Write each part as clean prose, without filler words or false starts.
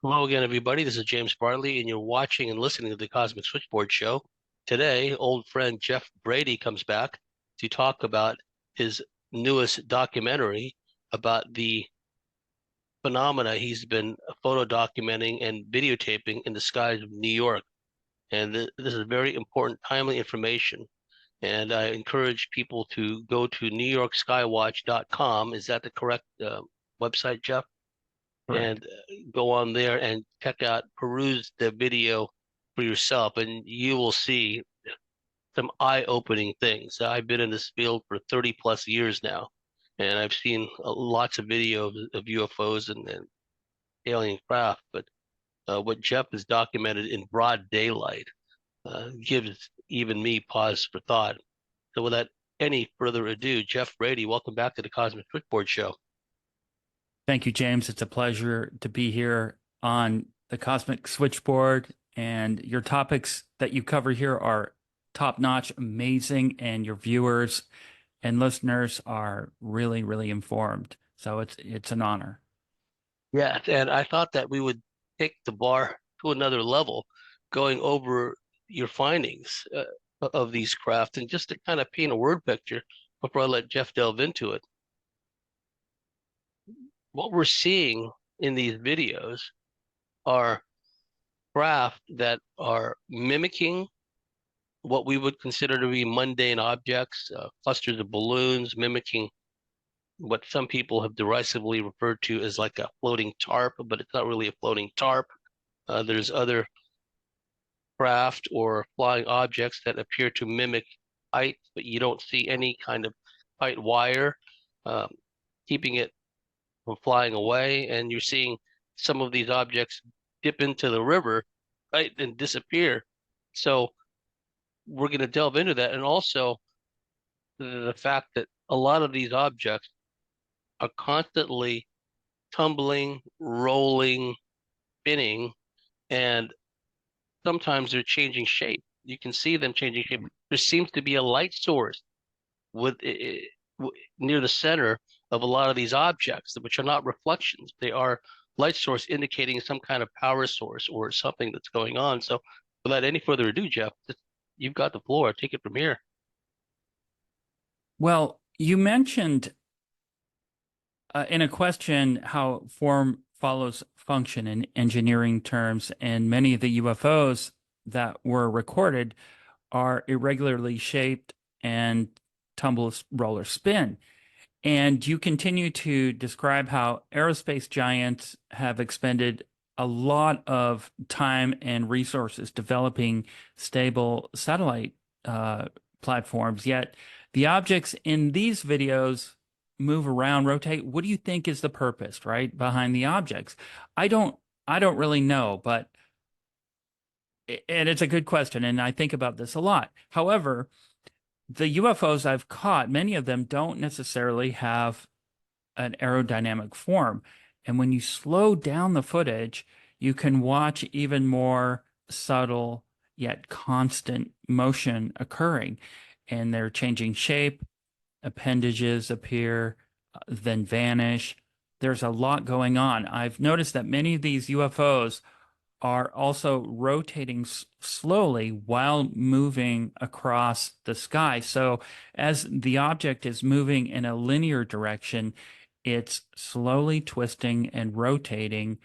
Hello again, everybody. This is James Bartley, and you're watching and listening to the Cosmic Switchboard Show. Today, old friend Geoff Brady comes back to talk about his newest documentary about the phenomena he's been photo documenting and videotaping in the skies of New York. And this is very important, timely information. And I encourage people to go to newyorkskywatch.com. Is that the correct website, Geoff? Correct. And go on there and check out, peruse the video for yourself, and you will see some eye-opening things. I've been in this field for 30 plus years now, and I've seen lots of videos of UFOs and alien craft, but what Geoff has documented in broad daylight gives even me pause for thought. So without any further ado, Geoff Brady, welcome back to the Cosmic Switchboard Show. Thank you, James. It's a pleasure to be here on the Cosmic Switchboard, and your topics that you cover here are top-notch, amazing, and your viewers and listeners are really, really informed. So it's an honor. Yeah, and I thought that we would take the bar to another level, going over your findings of these craft, and just to kind of paint a word picture before I let Geoff delve into it. What we're seeing in these videos are craft that are mimicking what we would consider to be mundane objects, clusters of balloons, mimicking what some people have derisively referred to as like a floating tarp, but it's not really a floating tarp. There's other craft or flying objects that appear to mimic height, but you don't see any kind of height wire um, keeping it from flying away. And you're seeing some of these objects dip into the river, right, and disappear. So we're going to delve into that. And also the fact that a lot of these objects are constantly tumbling, rolling, spinning, and sometimes they're changing shape. You can see them changing shape. There seems to be a light source with near the center of a lot of these objects, which are not reflections. They are light source indicating some kind of power source or something that's going on. So, without any further ado, Geoff, you've got the floor. Take it from here. Well, you mentioned in a question how form follows function in engineering terms, and many of the UFOs that were recorded are irregularly shaped and tumble, roll, or spin. And you continue to describe how aerospace giants have expended a lot of time and resources developing stable satellite platforms, yet the objects in these videos move around, rotate. What do you think is the purpose, right, behind the objects? I don't I don't really know, but and it's a good question, and I think about this a lot. However, the UFOs I've caught, many of them don't necessarily have an aerodynamic form. And when you slow down the footage, you can watch even more subtle yet constant motion occurring. And they're changing shape, appendages appear, then vanish. There's a lot going on. I've noticed that many of these UFOs are also rotating slowly while moving across the sky. So as the object is moving in a linear direction, it's slowly twisting and rotating,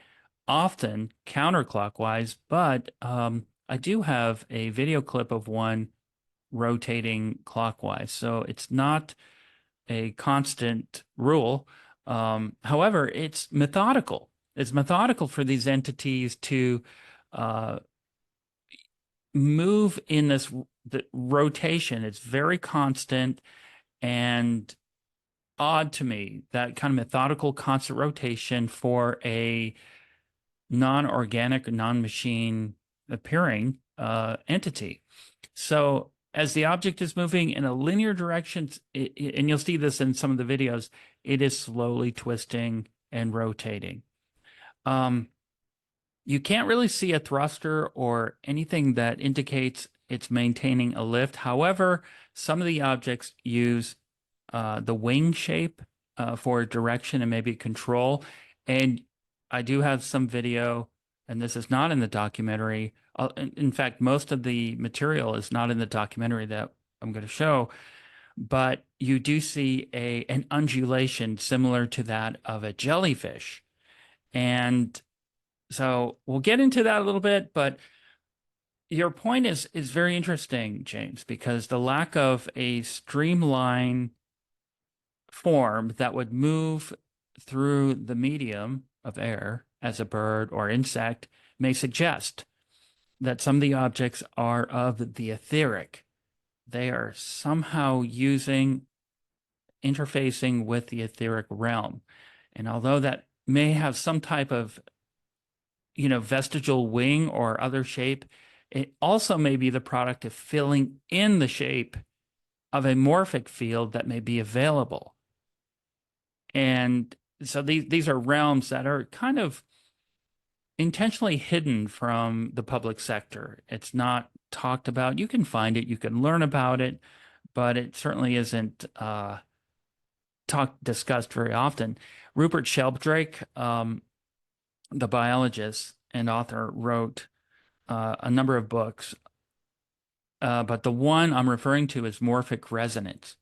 often counterclockwise. But I do have a video clip of one rotating clockwise. So it's not a constant rule. However, it's methodical. It's methodical for these entities to uh, move in the rotation. It's very constant and odd to me, that kind of methodical, constant rotation for a non-organic, non-machine appearing entity. So as the object is moving in a linear direction, and you'll see this in some of the videos, it is slowly twisting and rotating. You can't really see a thruster or anything that indicates it's maintaining a lift. However, some of the objects use the wing shape for direction and maybe control. And I do have some video and this is not in the documentary. In fact, most of the material is not in the documentary that I'm going to show, but you do see an undulation similar to that of a jellyfish. And so we'll get into that a little bit, but your point is very interesting, James, because the lack of a streamlined form that would move through the medium of air as a bird or insect may suggest that some of the objects are of the etheric. They are somehow interfacing with the etheric realm. And although that may have some type of, vestigial wing or other shape, it also may be the product of filling in the shape of a morphic field that may be available. And so these are realms that are kind of intentionally hidden from the public sector. It's not talked about. You can find it, you can learn about it, but it certainly isn't discussed very often. Rupert Sheldrake, the biologist and author, wrote a number of books, but the one I'm referring to is Morphic Resonance.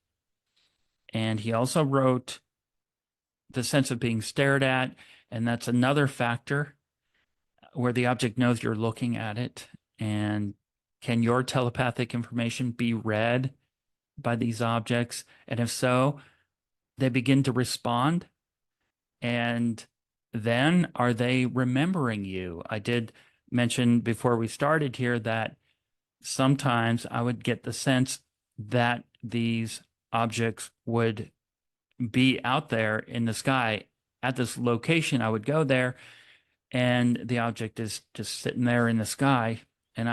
And he also wrote The Sense of Being Stared At, and that's another factor where the object knows you're looking at it. And can your telepathic information be read by these objects? And if so, they begin to respond. And then are they remembering you? I did mention before we started here that sometimes I would get the sense that these objects would be out there in the sky at this location. I would go there and the object is just sitting there in the sky. And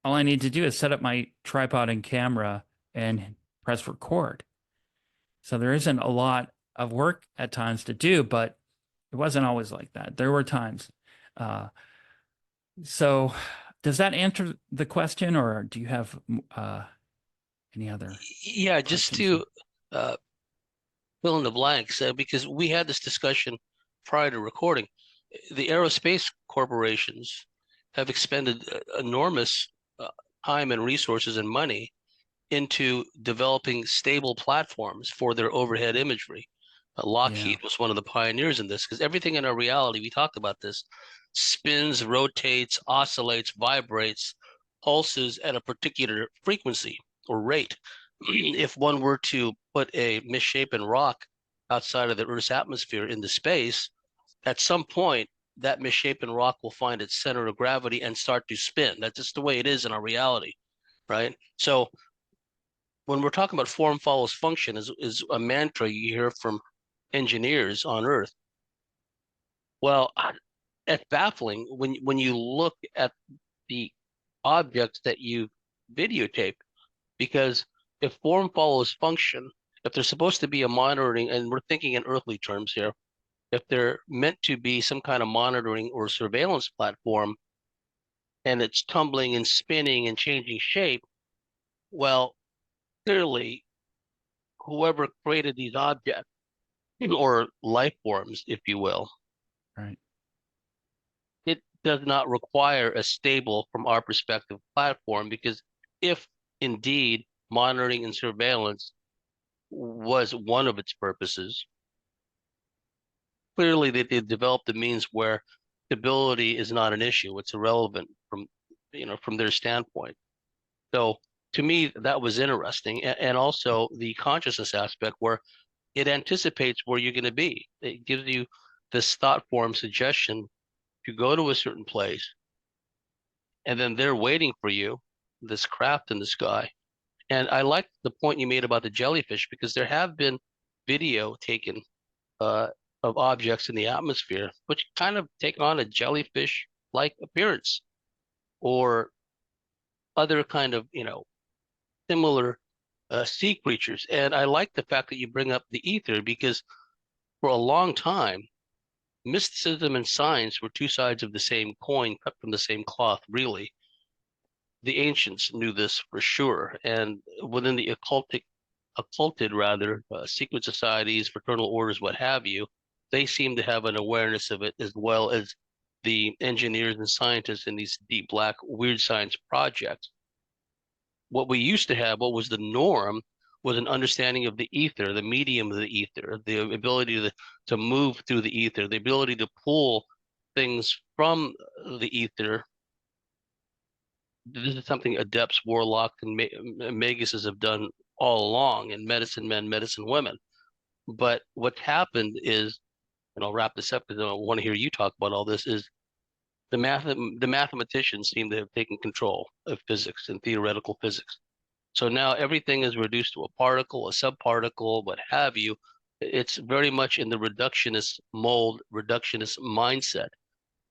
all I need to do is set up my tripod and camera and press record. So there isn't a lot of work at times to do, but it wasn't always like that. There were times. So does that answer the question, or do you have any other Yeah, just questions? to fill in the blanks, because we had this discussion prior to recording. The aerospace corporations have expended enormous time and resources and money into developing stable platforms for their overhead imagery. Yeah, Lockheed was one of the pioneers in this because everything in our reality, we talked about this, spins, rotates, oscillates, vibrates, pulses at a particular frequency or rate. If one were to put a misshapen rock outside of the Earth's atmosphere into space, at some point, that misshapen rock will find its center of gravity and start to spin. That's just the way it is in our reality, right? So when we're talking about form follows function is a mantra you hear from engineers on Earth. Well, it's baffling when you look at the objects that you videotape, because if form follows function, if they're supposed to be a monitoring, and we're thinking in earthly terms here, if they're meant to be some kind of monitoring or surveillance platform, and it's tumbling and spinning and changing shape, well, clearly, whoever created these objects or life forms, if you will, right. it does not require a stable, from our perspective, platform, because if indeed monitoring and surveillance was one of its purposes, clearly they developed a means where stability is not an issue. It's irrelevant from their standpoint. So to me, that was interesting. And also the consciousness aspect where it anticipates where you're going to be. It gives you this thought form suggestion to go to a certain place, and then they're waiting for you, this craft in the sky. And I like the point you made about the jellyfish, because there have been video taken uh, of objects in the atmosphere which kind of take on a jellyfish-like appearance, or other kind of, similar sea creatures. And I like the fact that you bring up the ether, because for a long time, mysticism and science were two sides of the same coin, cut from the same cloth, really. The ancients knew this for sure. And within the occulted rather, secret societies, fraternal orders, what have you, they seem to have an awareness of it as well as the engineers and scientists in these deep black weird science projects. What we used to have, what was the norm, was an understanding of the ether, the medium of the ether, the ability to move through the ether, the ability to pull things from the ether. This is something adepts, warlocks, and maguses have done all along in medicine men, medicine women. But what's happened is, and I'll wrap this up because I want to hear you talk about all this, is the mathematicians seem to have taken control of physics and theoretical physics. So now everything is reduced to a particle, a subparticle, what have you. It's very much in the reductionist mold, reductionist mindset,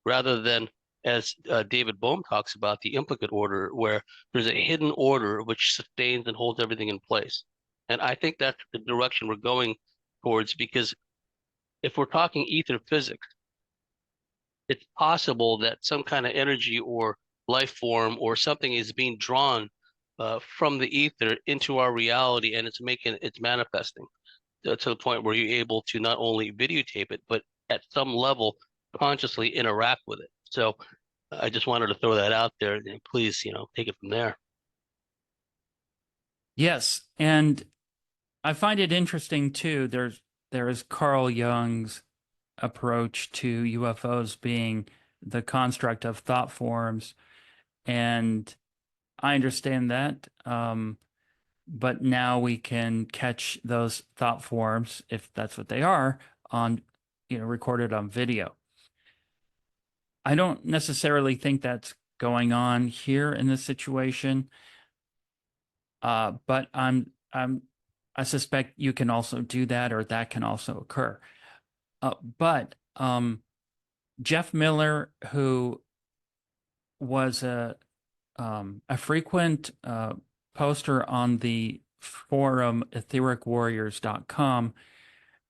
rather than, as David Bohm talks about, the implicate order, where there's a hidden order which sustains and holds everything in place. And I think that's the direction we're going towards, because if we're talking ether physics, it's possible that some kind of energy or life form or something is being drawn from the ether into our reality, and it's manifesting to the point where you're able to not only videotape it, but at some level consciously interact with it. So I just wanted to throw that out there, and please, take it from there. Yes, and I find it interesting too. There is Carl Jung's approach to UFOs being the construct of thought forms, and I understand that. But now we can catch those thought forms, if that's what they are, on, recorded on video. I don't necessarily think that's going on here in this situation, but I suspect you can also do that, or that can also occur. But Jeff Miller, who was a frequent poster on the forum ethericwarriors.com,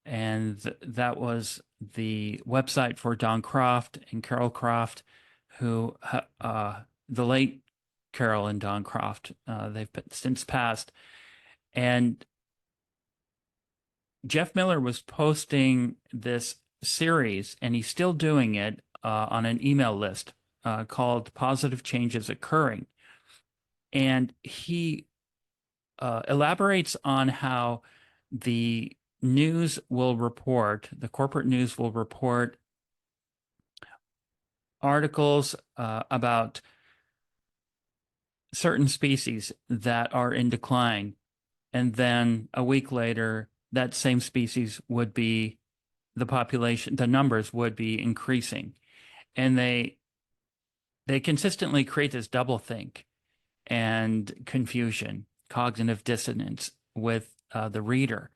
and that was the website for Don Croft and Carol Croft, who the late Carol and Don Croft, they've since passed. And Jeff Miller was posting this series, and he's still doing it on an email list called Positive Changes Occurring. And he elaborates on how the news will report, the corporate news will report articles about certain species that are in decline. And then a week later, that same species would be, the population, the numbers would be increasing. And they consistently create this doublethink and confusion, cognitive dissonance with the reader.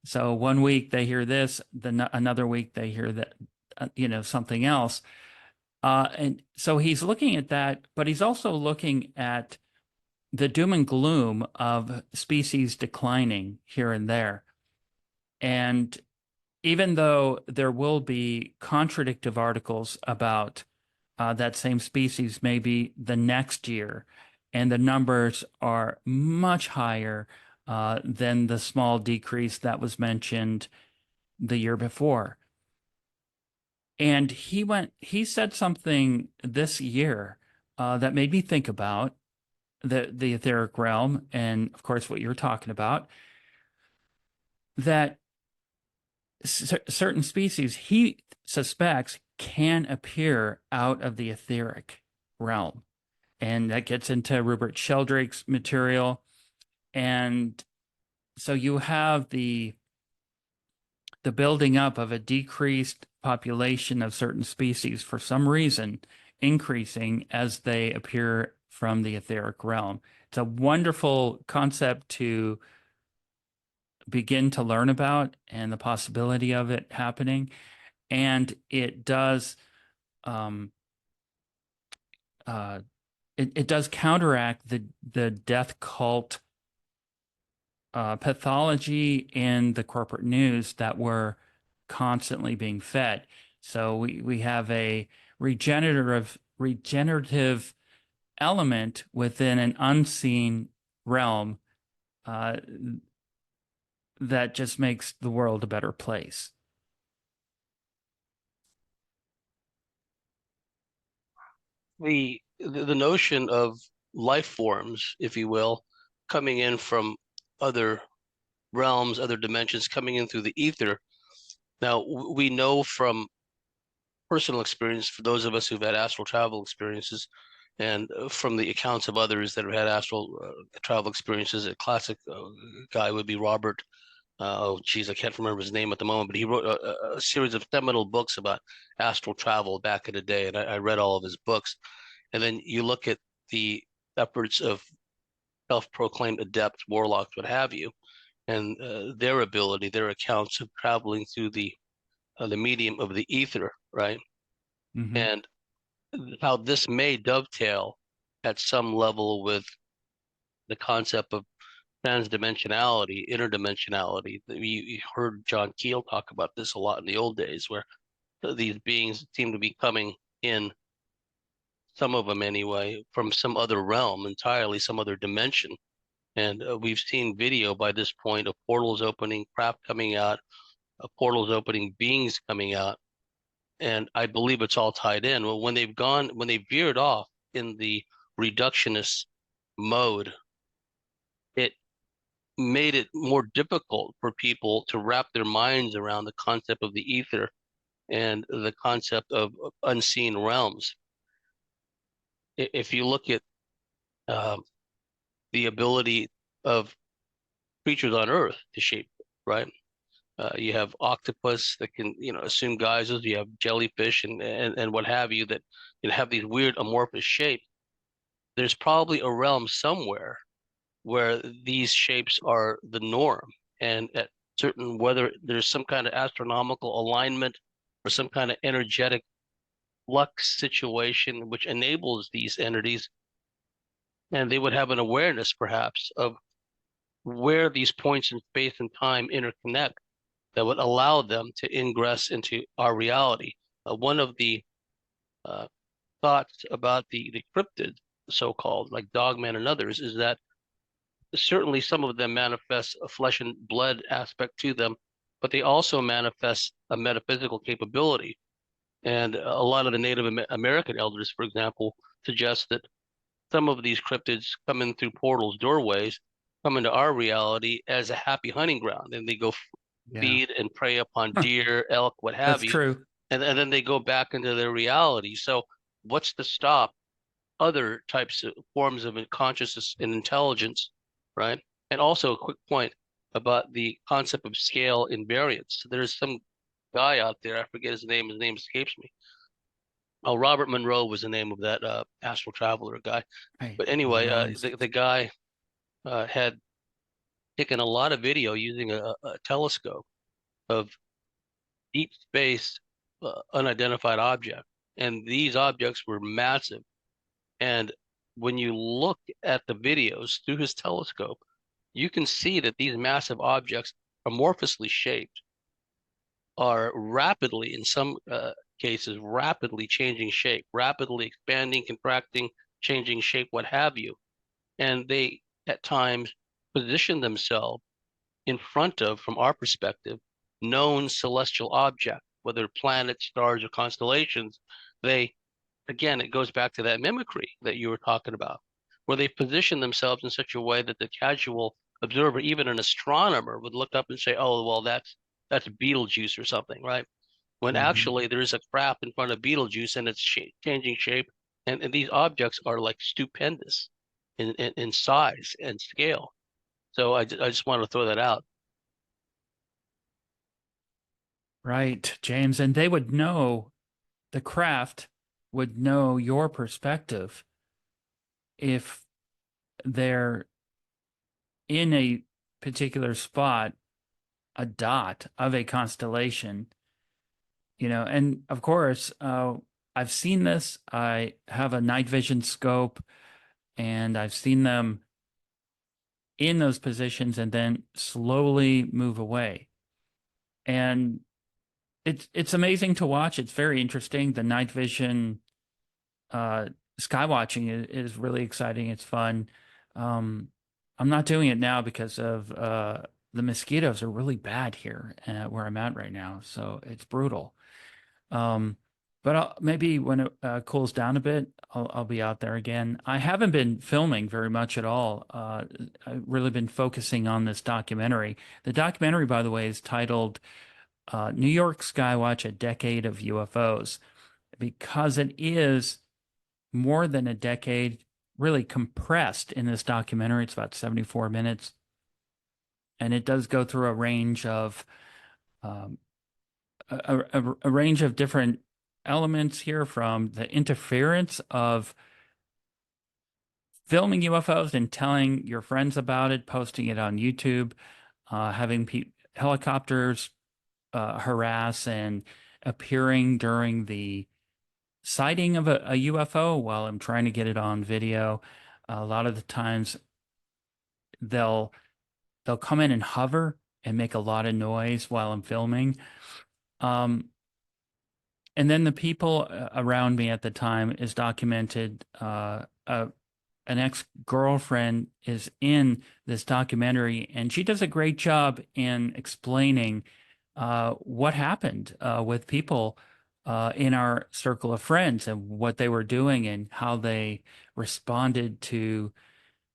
So one week they hear this, then another week they hear that, something else. And so he's looking at that, but he's also looking at the doom and gloom of species declining here and there. And even though there will be contradictive articles about that same species maybe the next year, and the numbers are much higher than the small decrease that was mentioned the year before. And he said something this year that made me think about the etheric realm, and of course what you're talking about, that certain species he suspects can appear out of the etheric realm. And that gets into Rupert Sheldrake's material. And so you have the building up of a decreased population of certain species for some reason increasing as they appear from the etheric realm. It's a wonderful concept to begin to learn about, and the possibility of it happening. And it does it does counteract the death cult pathology in the corporate news that we're constantly being fed. So we have a regenerative element within an unseen realm that just makes the world a better place. the notion of life forms, if you will, coming in from other realms, other dimensions, coming in through the ether. Now, we know from personal experience, for those of us who've had astral travel experiences, and from the accounts of others that have had astral travel experiences, a classic guy would be Robert. Oh, geez, I can't remember his name at the moment, but he wrote a series of seminal books about astral travel back in the day, and I read all of his books. And then you look at the efforts of self-proclaimed adepts, warlocks, what have you, and their ability, their accounts of traveling through the medium of the ether, right? Mm-hmm. And how this may dovetail at some level with the concept of transdimensionality, interdimensionality. You heard John Keel talk about this a lot in the old days, where these beings seem to be coming in, some of them anyway, from some other realm entirely, some other dimension. And we've seen video by this point of portals opening, craft coming out, portals opening, beings coming out. And I believe it's all tied in. Well, when they veered off in the reductionist mode, it made it more difficult for people to wrap their minds around the concept of the ether and the concept of unseen realms. If you look at um, the ability of creatures on Earth to shape, right? You have octopus that can, assume guises. You have jellyfish and what have you that have these weird amorphous shapes. There's probably a realm somewhere where these shapes are the norm, and at certain whether there's some kind of astronomical alignment or some kind of energetic flux situation which enables these entities, and they would have an awareness perhaps of where these points in space and time interconnect that would allow them to ingress into our reality. One of the uh, thoughts about the cryptid, so-called, like Dogman and others, is that certainly some of them manifest a flesh and blood aspect to them, but they also manifest a metaphysical capability. And a lot of the Native American elders, for example, suggest that some of these cryptids come in through portals, doorways, come into our reality as a happy hunting ground, and they go Yeah, feed and prey upon deer, elk, what that's have you, true. and then they go back into their reality. So, what's to stop other types of forms of consciousness and intelligence, right? And also a quick point about the concept of scale invariance. There's some guy out there, I forget his name escapes me. Oh, Robert Monroe was the name of that astral traveler guy. Right. But anyway, Maroons. the guy had taken a lot of video using a telescope of deep space unidentified object. And these objects were massive. And when you look at the videos through his telescope, you can see that these massive objects, amorphously shaped, are rapidly, in some cases, rapidly changing shape, rapidly expanding, contracting, changing shape, what have you. And they, at times, position themselves in front of, from our perspective, known celestial objects, whether planets, stars, or constellations. They, again, it goes back to that mimicry that you were talking about, where they position themselves in such a way that the casual observer, even an astronomer, would look up and say, "Oh, well, that's Betelgeuse or something," right? When Mm-hmm. actually there is a craft in front of Betelgeuse and it's changing shape, and these objects are like stupendous in size and scale. So I just want to throw that out. Right, James. And they would know, the craft would know your perspective if they're in a particular spot, a dot of a constellation, and of course, I've seen this. I have a night vision scope, and I've seen them in those positions and then slowly move away. And it's amazing to watch. It's very interesting. The night vision uh skywatching is really exciting. It's fun. Um I'm not doing it now because of the mosquitoes are really bad here where I'm at right now. So it's brutal. Um But maybe when it cools down a bit, I'll be out there again. I haven't been filming very much at all. I've really been focusing on this documentary. The documentary, by the way, is titled New York Skywatch: A Decade of UFOs, because it is more than a decade, really compressed in this documentary. It's about 74 minutes. And it does go through a range of a range of different elements here, from the interference of filming UFOs and telling your friends about it, posting it on YouTube, having helicopters harass and appearing during the sighting of a UFO while I'm trying to get it on video. A lot of the times they'll come in and hover and make a lot of noise while I'm filming. And then the people around me at the time is documented. An ex-girlfriend is in this documentary, and she does a great job in explaining what happened with people in our circle of friends and what they were doing and how they responded to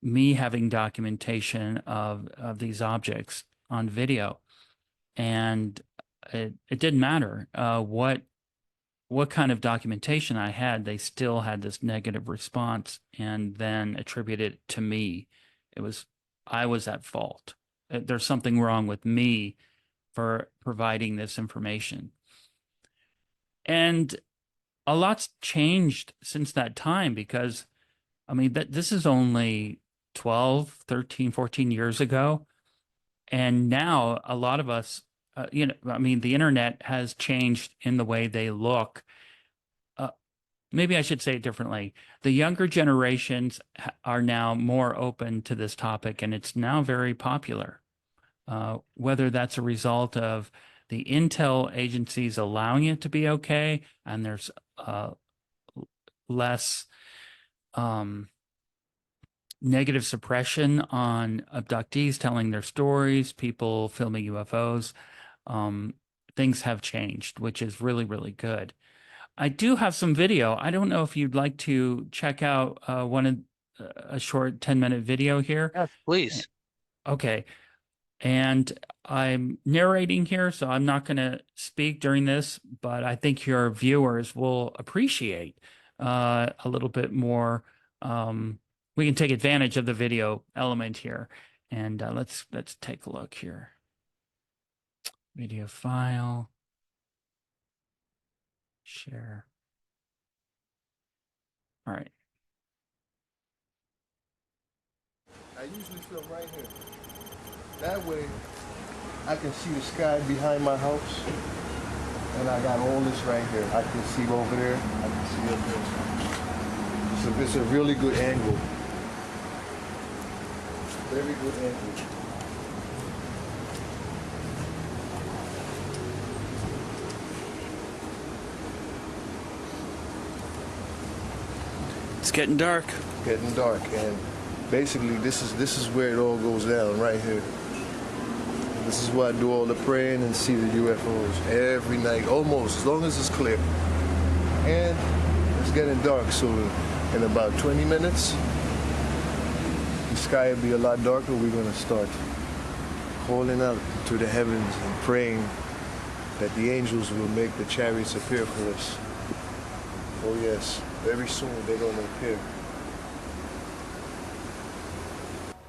me having documentation of these objects on video. And it didn't matter what kind of documentation I had, they still had this negative response and then attributed it to me. I was at fault. There's something wrong with me for providing this information. And a lot's changed since that time, because, I mean, this is only 12, 13, 14 years ago. And now a lot of us, I mean, the internet has changed in the way they look. Maybe I should say it differently. The younger generations are now more open to this topic, and it's now very popular. Whether that's a result of the intel agencies allowing it to be okay, and there's less negative suppression on abductees telling their stories, people filming UFOs. Things have changed, which is really, really good. I do have some video. I don't know if you'd like to check out a short 10-minute video here. Yes, please. Okay. And I'm narrating here, so I'm not going to speak during this, but I think your viewers will appreciate a little bit more. We can take advantage of the video element here. And let's take a look here. Video file. Share. All right. I usually film right here. That way, I can see the sky behind my house. And I got all this right here. I can see over there. I can see up there. So it's a really good angle. Very good angle. It's getting dark. Getting dark, and basically this is where it all goes down, right here. This is where I do all the praying and see the UFOs every night, almost, as long as it's clear. And it's getting dark, so in about 20 minutes, the sky will be a lot darker. We're gonna start calling out to the heavens and praying that the angels will make the chariots appear for us. Oh yes, very soon they're gonna appear.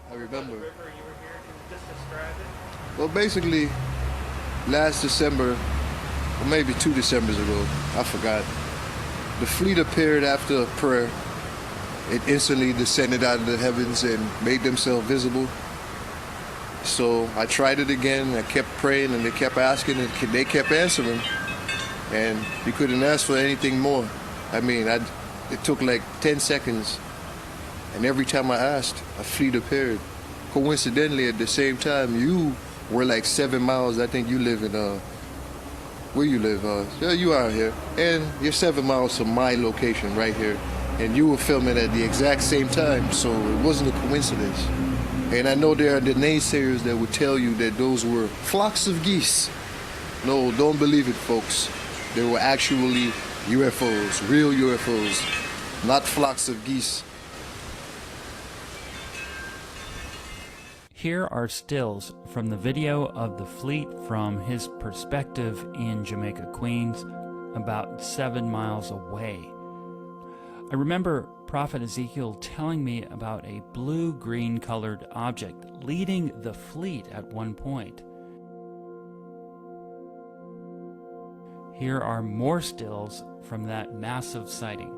I remember. Well, basically, last December, or maybe 2 Decembers ago, I forgot, the fleet appeared after a prayer. It instantly descended out of the heavens and made themselves visible. So I tried it again. I kept praying, and they kept asking, and they kept answering. And you couldn't ask for anything more. I mean, it took like 10 seconds, and every time I asked, a fleet appeared. Coincidentally, at the same time, you were like 7 miles. I think you live in where you live. Yeah, you are here, and you're 7 miles from my location right here, and you were filming at the exact same time. So it wasn't a coincidence. And I know there are the naysayers that would tell you that those were flocks of geese. No, don't believe it, folks. They were actually UFOs, real UFOs, not flocks of geese. Here are stills from the video of the fleet from his perspective in Jamaica, Queens, about 7 miles away. I remember Prophet Ezekiel telling me about a blue-green colored object leading the fleet at one point. Here are more stills from that massive sighting.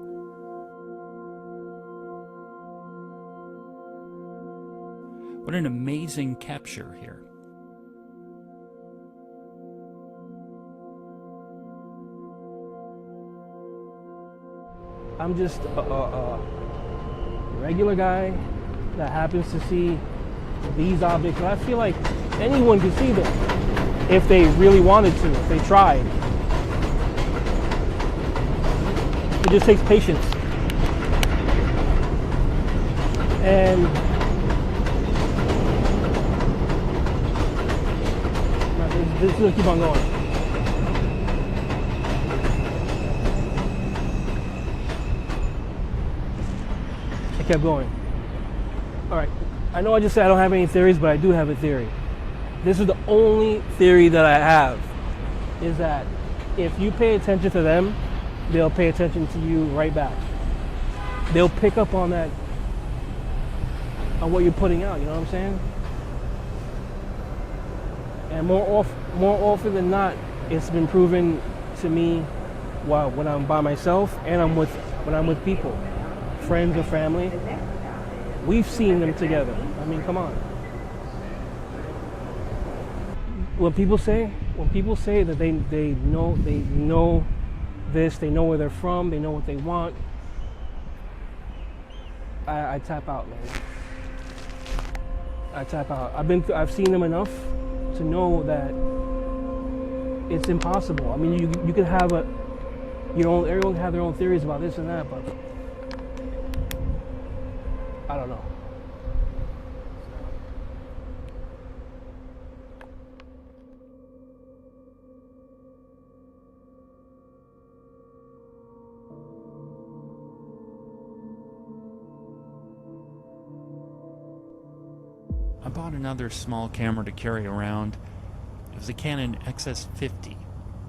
What an amazing capture here. I'm just a regular guy that happens to see these objects. And I feel like anyone could see them if they really wanted to, if they tried. It just takes patience. And this is gonna keep on going. I kept going. All right, I know I just said I don't have any theories, but I do have a theory. This is the only theory that I have, is that if you pay attention to them, they'll pay attention to you right back. They'll pick up on that, on what you're putting out, you know what I'm saying? And more often than not, it's been proven to me when I'm by myself and when I'm with people, friends or family. We've seen them together. I mean, come on. When people say that they know this, they know where they're from, they know what they want, I tap out, man. I tap out. I've seen them enough to know that it's impossible. I mean, you could have everyone can have their own theories about this and that, but I don't know. I bought another small camera to carry around. It was a Canon XS50.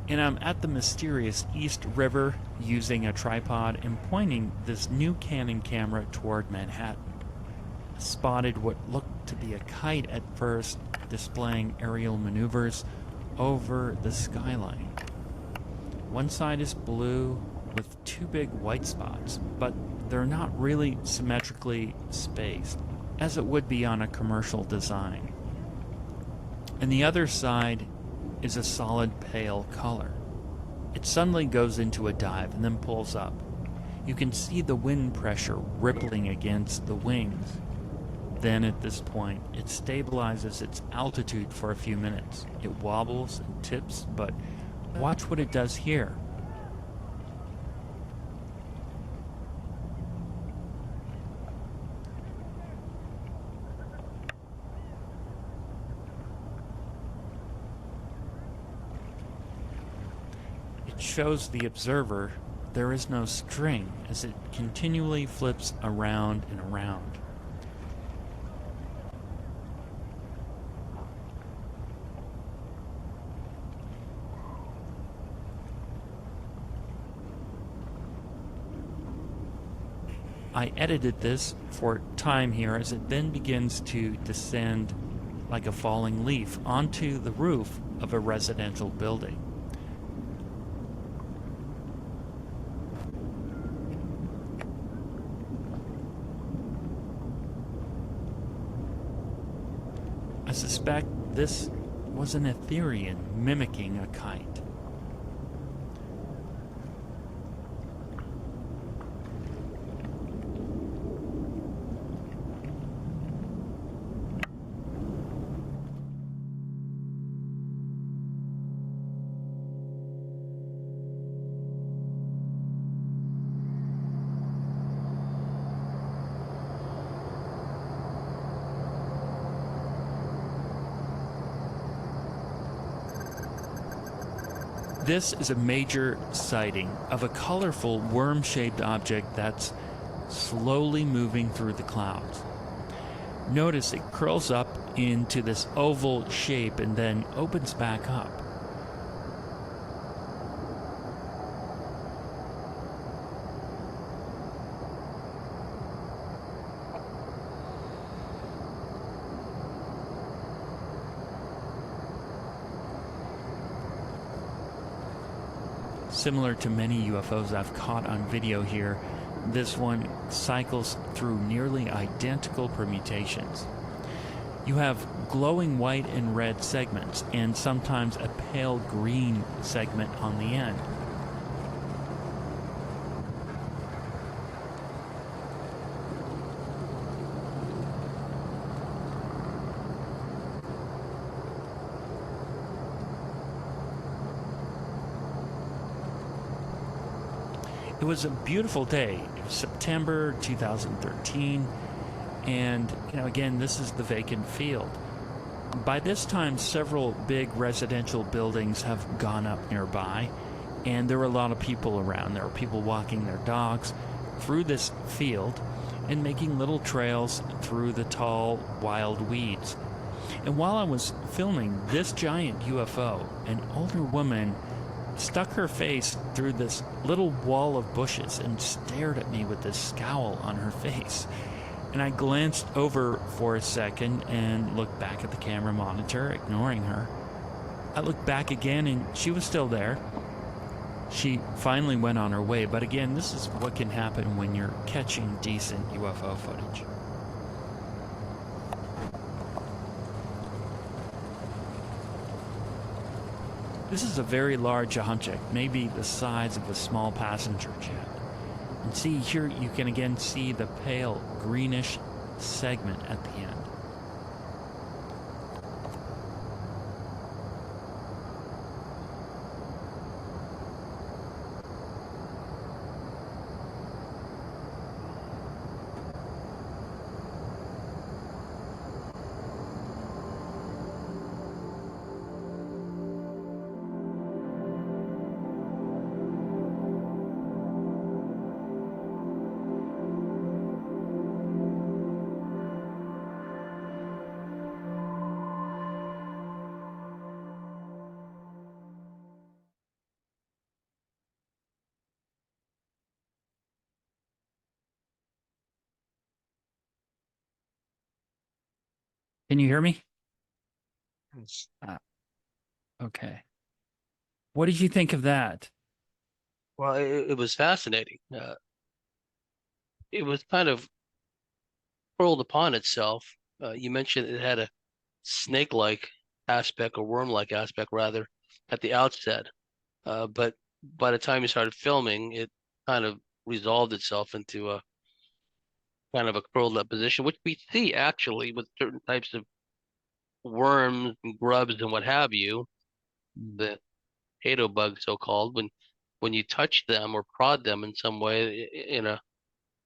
And I'm at the mysterious East River using a tripod and pointing this new Canon camera toward Manhattan. I spotted what looked to be a kite at first, displaying aerial maneuvers over the skyline. One side is blue with two big white spots, but they're not really symmetrically spaced, as it would be on a commercial design. And the other side is a solid pale color. It suddenly goes into a dive and then pulls up. You can see the wind pressure rippling against the wings. Then at this point, it stabilizes its altitude for a few minutes. It wobbles and tips, but watch what it does here. Shows the observer there is no string as it continually flips around and around. I edited this for time here as it then begins to descend like a falling leaf onto the roof of a residential building. I suspect this was an Etherian mimicking a kite. This is a major sighting of a colorful worm-shaped object that's slowly moving through the clouds. Notice it curls up into this oval shape and then opens back up. Similar to many UFOs I've caught on video here, this one cycles through nearly identical permutations. You have glowing white and red segments, and sometimes a pale green segment on the end. It was a beautiful day. It was September 2013, and again, this is the vacant field. By this time, several big residential buildings have gone up nearby, and there were a lot of people around. There were people walking their dogs through this field and making little trails through the tall, wild weeds. And while I was filming this giant UFO, an older woman stuck her face through this little wall of bushes and stared at me with this scowl on her face. And I glanced over for a second and looked back at the camera monitor, ignoring her. I looked back again and she was still there. She finally went on her way, but again, this is what can happen when you're catching decent UFO footage. This is a very large object, maybe the size of a small passenger jet. And see here, you can again see the pale greenish segment at the end. Can you hear me? Okay. What did you think of that? Well, it was fascinating. It was kind of curled upon itself. You mentioned it had a snake-like aspect, or worm-like aspect, rather, at the outset. But by the time you started filming, it kind of resolved itself into a kind of a curled up position, which we see actually with certain types of worms and grubs and what have you, the potato bug so-called, when you touch them or prod them in some way in a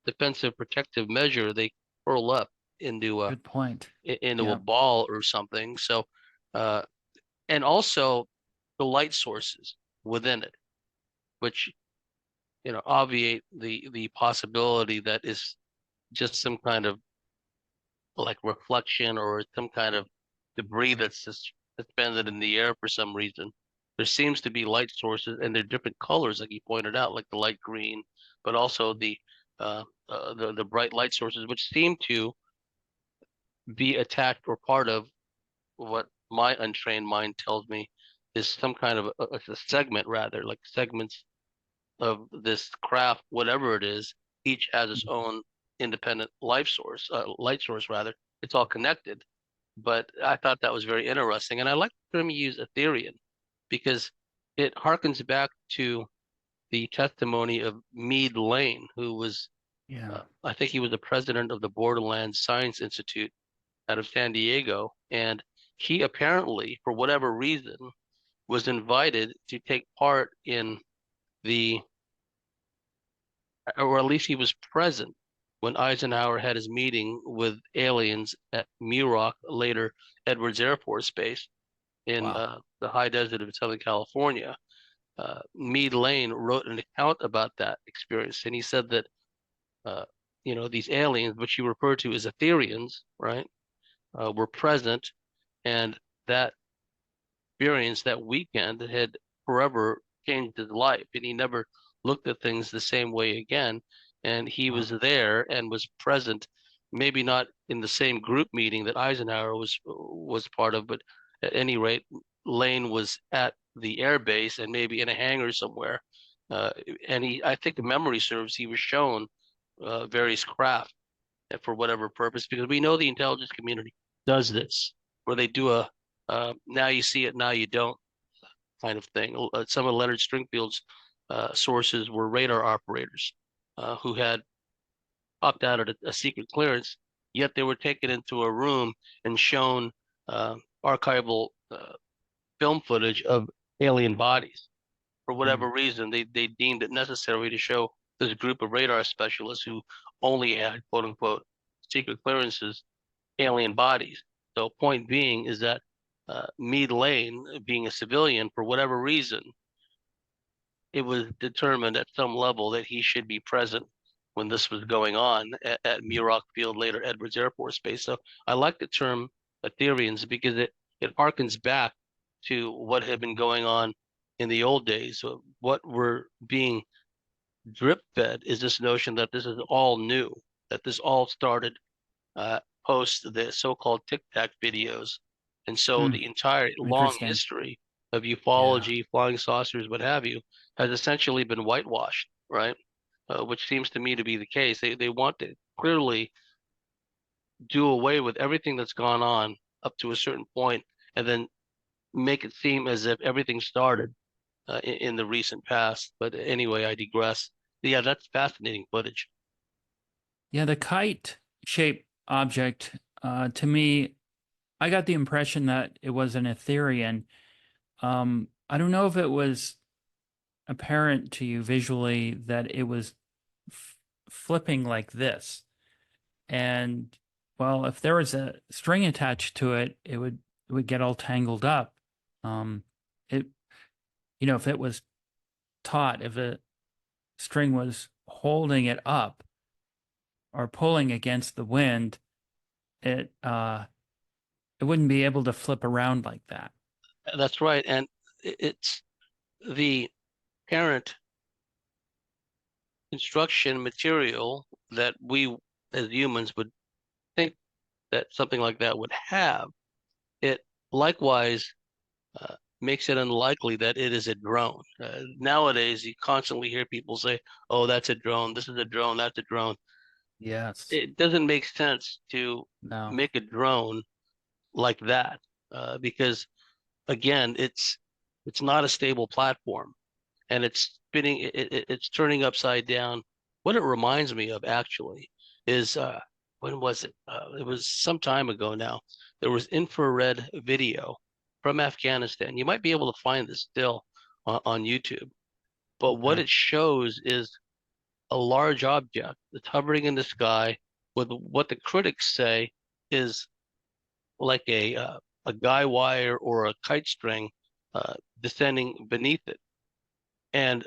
defensive protective measure, they curl up into a Good point. into Yeah. a ball or something. So and also the light sources within it, which obviate the possibility that is just some kind of like reflection or some kind of debris that's just suspended in the air for some reason. There seems to be light sources, and they're different colors, like you pointed out, like the light green, but also the bright light sources, which seem to be attached or part of what my untrained mind tells me is some kind of a segment, rather, like segments of this craft, whatever it is. Each has its own independent light source, rather. It's all connected. But I thought that was very interesting, and I like the term you use, Etherian, because it harkens back to the testimony of Meade Lane, who was, I think he was the president of the Borderlands Science Institute out of San Diego, and he apparently, for whatever reason, was invited to take part in or at least he was present when Eisenhower had his meeting with aliens at Muroc, later Edwards Air Force Base in the high desert of Southern California. Mead Lane wrote an account about that experience, and he said that these aliens, which you refer to as Etherians, right, were present, and that experience that weekend had forever changed his life, and he never looked at things the same way again. And he was there and was present, maybe not in the same group meeting that Eisenhower was part of, but at any rate, Lane was at the air base and maybe in a hangar somewhere. And I think the memory serves, he was shown various craft for whatever purpose, because we know the intelligence community does this, where they do a now you see it, now you don't kind of thing. Some of Leonard Stringfield's sources were radar operators who had popped out at a secret clearance, yet they were taken into a room and shown archival film footage of alien bodies. For whatever reason, they deemed it necessary to show this group of radar specialists who only had quote unquote secret clearances alien bodies. So point being is that Mead Lane, being a civilian, for whatever reason, it was determined at some level that he should be present when this was going on at Muroc Field, later Edwards Air Force Base. So I like the term Etherians because it harkens back to what had been going on in the old days. So what we're being drip fed is this notion that this is all new, that this all started post the so-called Tic Tac videos. And so the entire long history of ufology, flying saucers, what have you, has essentially been whitewashed, right? Which seems to me to be the case. They want to clearly do away with everything that's gone on up to a certain point, and then make it seem as if everything started in the recent past. But anyway, I digress. Yeah, that's fascinating footage. Yeah, the kite-shaped object, to me, I got the impression that it was an Etherian. I don't know if it was apparent to you visually that it was flipping like this. And, well, if there was a string attached to it, it would get all tangled up. If it was taut, if a string was holding it up or pulling against the wind, it wouldn't be able to flip around like that. That's right. And it's the parent construction material that we as humans would think that something like that would have. It likewise makes it unlikely that it is a drone. Nowadays, you constantly hear people say, oh, that's a drone, this is a drone, that's a drone. Yes. It doesn't make sense to make a drone like that because, again, it's not a stable platform, and it's spinning, it's turning upside down. What it reminds me of actually is when was it? It was some time ago now. There was infrared video from Afghanistan. You might be able to find this still on YouTube. But what it shows is a large object that's hovering in the sky with what the critics say is like a guy wire or a kite string descending beneath it. And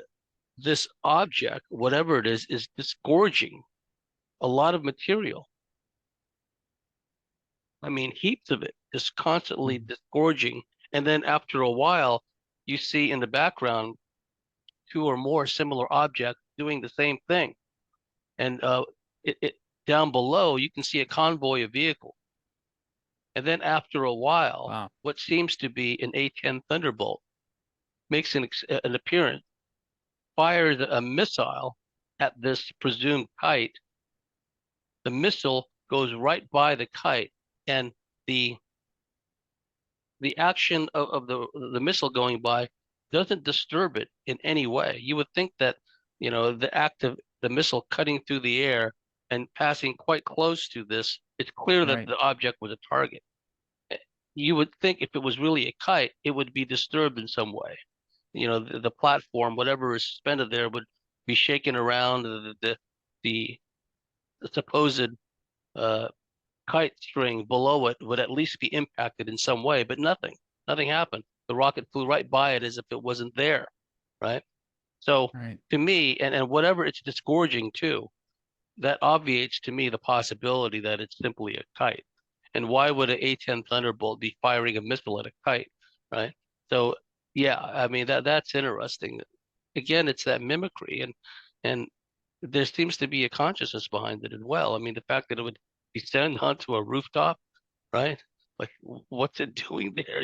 this object, whatever it is disgorging a lot of material. I mean, heaps of it, just constantly disgorging. And then after a while, you see in the background 2 or more similar objects doing the same thing. And down below, you can see a convoy of vehicles. And then after a while, what seems to be an A-10 Thunderbolt makes an appearance, fires a missile at this presumed kite. The missile goes right by the kite, and the action of the missile going by doesn't disturb it in any way. You would think that, the act of the missile cutting through the air and passing quite close to this, it's clear that the object was a target. You would think if it was really a kite, it would be disturbed in some way. The platform, whatever is suspended there, would be shaken around. The supposed kite string below it would at least be impacted in some way, but nothing happened. The rocket flew right by it as if it wasn't there, right? So Right. to me, and whatever it's disgorging to, that obviates to me the possibility that it's simply a kite. And why would an A-10 Thunderbolt be firing a missile at a kite, right? So yeah, I mean that's interesting. Again, it's that mimicry, and there seems to be a consciousness behind it as well. I mean, the fact that it would descend onto a rooftop, right? Like, what's it doing there?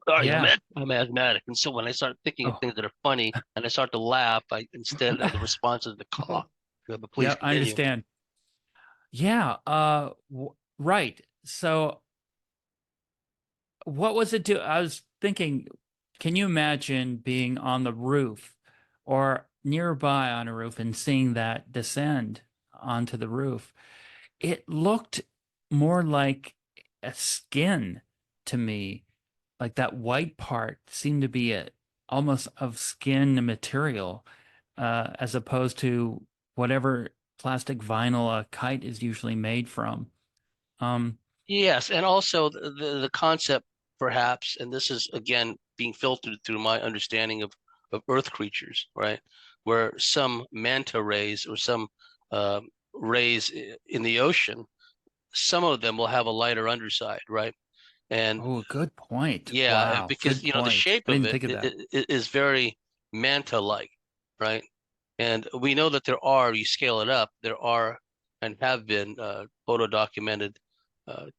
Sorry, Yeah. I'm asthmatic, and so when I start thinking of Oh, things that are funny and I start to laugh, I instead of the response is the cough. But please yeah, I continue. understand. Yeah. Right. So what was it do? I was thinking, can you imagine being on the roof or nearby on a roof and seeing that descend onto the roof? It looked more like a skin to me, like that white part seemed to be almost of skin material, as opposed to whatever plastic vinyl a kite is usually made from. Um, Yes, and also the concept, perhaps, and this is again being filtered through my understanding of Earth creatures, right? Where some manta rays or some uh, rays in the ocean, some of them will have a lighter underside, right? And oh, good point. yeah, Wow, because good you know the point. shape I of didn't it think of that. is very manta-like, right? And we know that there are, you scale it up, there are and have been photo documented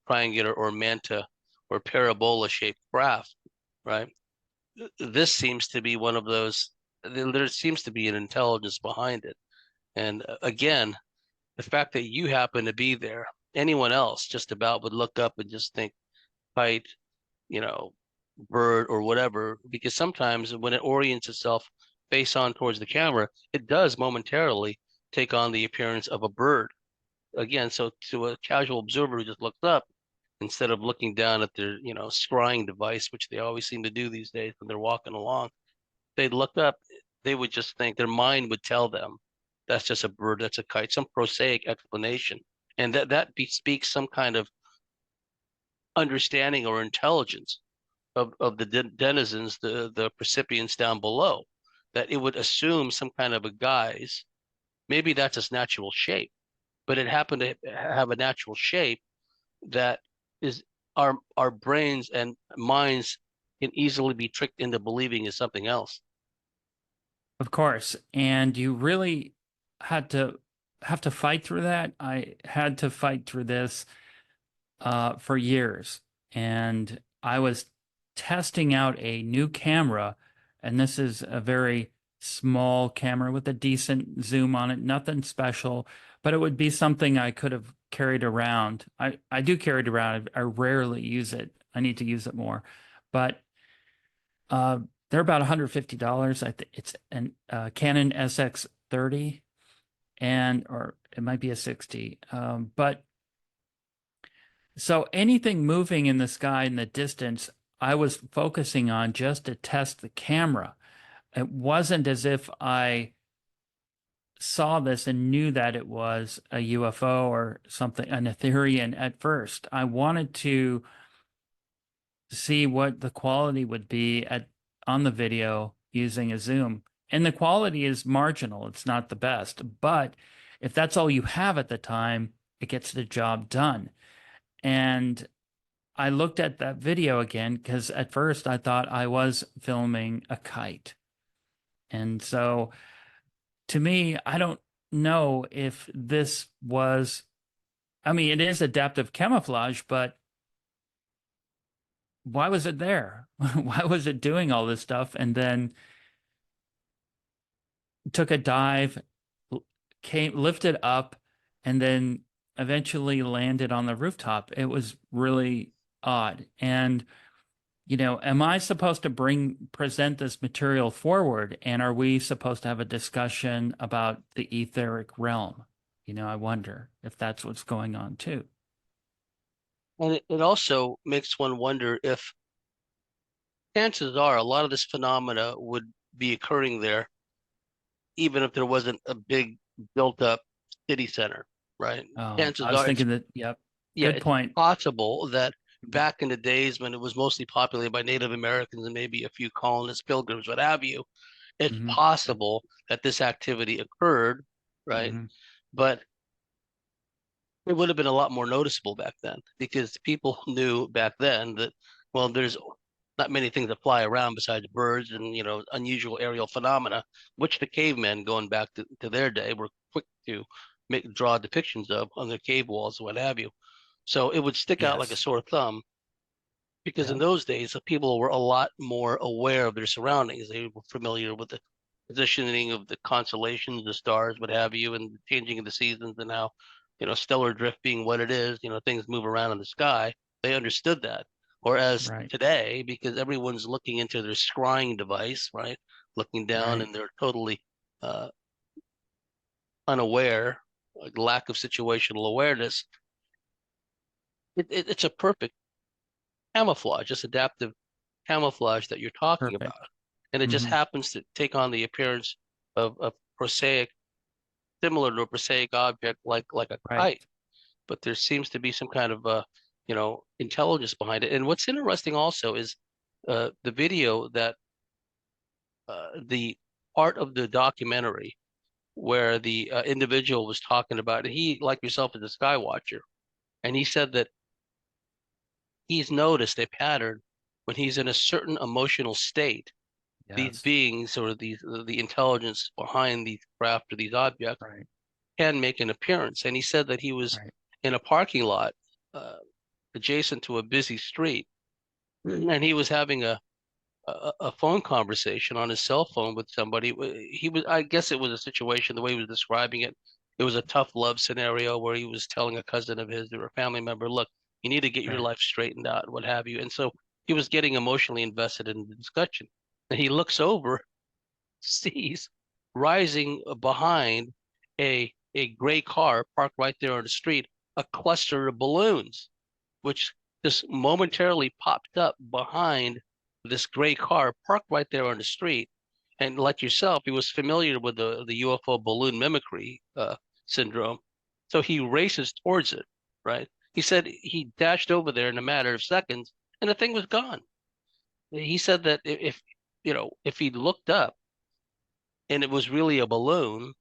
triangular or manta or parabola shaped craft, right? This seems to be one of those. There seems to be an intelligence behind it. And again, the fact that you happen to be there, anyone else just about would look up and just think kite, you know, bird or whatever, because sometimes when it orients itself face on towards the camera, it does momentarily take on the appearance of a bird. Again, so to a casual observer who just looks up, instead of looking down at their, scrying device, which they always seem to do these days when they're walking along, they'd look up, they would just think their mind would tell them that's just a bird, that's a kite, some prosaic explanation. And that bespeaks some kind of understanding or intelligence of the denizens, the percipients down below, that it would assume some kind of a guise. Maybe that's its natural shape, but it happened to have a natural shape that is our brains and minds can easily be tricked into believing is something else. Of course. And you really had to have to fight through that. I had to fight through this for years. And I was testing out a new camera, and this is a very small camera with a decent zoom on it, nothing special, but it would be something I could have carried around. I do carry it around. I rarely use it. I need to use it more. But uh, they're about $150. I think it's an Canon SX30 or it might be a 60. But so anything moving in the sky in the distance, I was focusing on just to test the camera. It wasn't as if I saw this and knew that it was a UFO or something, an Etherian at first. I wanted to see what the quality would be on the video using a zoom. And the quality is marginal. It's not the best. But if that's all you have at the time, it gets the job done. And I looked at that video again because at first I thought I was filming a kite. And so to me, I don't know if this was, I mean, it is adaptive camouflage, but why was it there? Why was it doing all this stuff? And then took a dive, lifted up, and then eventually landed on the rooftop. It was really odd. And, am I supposed to present this material forward? And are we supposed to have a discussion about the etheric realm? I wonder if that's what's going on too. And it also makes one wonder if chances are a lot of this phenomena would be occurring there, even if there wasn't a big built up city center, right? Oh, Chances I was are thinking that, yep, yeah, good it's point. possible that back in the days when it was mostly populated by Native Americans and maybe a few colonists, pilgrims, what have you, it's Mhm. possible that this activity occurred, right? Mhm. But it would have been a lot more noticeable back then because people knew back then that, well, there's not many things that fly around besides birds and, unusual aerial phenomena, which the cavemen going back to their day were quick to draw depictions of on their cave walls and what have you. So it would stick out like a Yes. sore thumb because in Yeah. those days, the people were a lot more aware of their surroundings. They were familiar with the positioning of the constellations, the stars, what have you, and the changing of the seasons and how, stellar drift being what it is, things move around in the sky. They understood that. Whereas Right. today, because everyone's looking into their scrying device, right, looking down Right. and they're totally uh, unaware, like lack of situational awareness, it's a perfect camouflage, just adaptive camouflage that you're talking about. Perfect. And it just Mhm. happens to take on the appearance of prosaic, similar to a prosaic object like a Right. kite. But there seems to be some kind of intelligence behind it. And what's interesting also is the video that the part of the documentary where the individual was talking about, he, like yourself, is a sky watcher, and he said that he's noticed a pattern when he's in a certain emotional state. These Yes. beings or the intelligence behind these craft or these objects Right. can make an appearance. And he said that he was Right. in a parking lot adjacent to a busy street, and he was having a phone conversation on his cell phone with somebody. He was, I guess, it was a situation the way he was describing it. It was a tough love scenario where he was telling a cousin of his or a family member, "Look, you need to get your Right. life straightened out, what have you." And so he was getting emotionally invested in the discussion. And he looks over, sees rising behind a gray car parked right there on the street, a cluster of balloons, which just momentarily popped up behind this gray car parked right there on the street. And like yourself, he was familiar with the UFO balloon mimicry syndrome. So he races towards it, right? He said he dashed over there in a matter of seconds and the thing was gone. He said that if he looked up and it was really a balloon,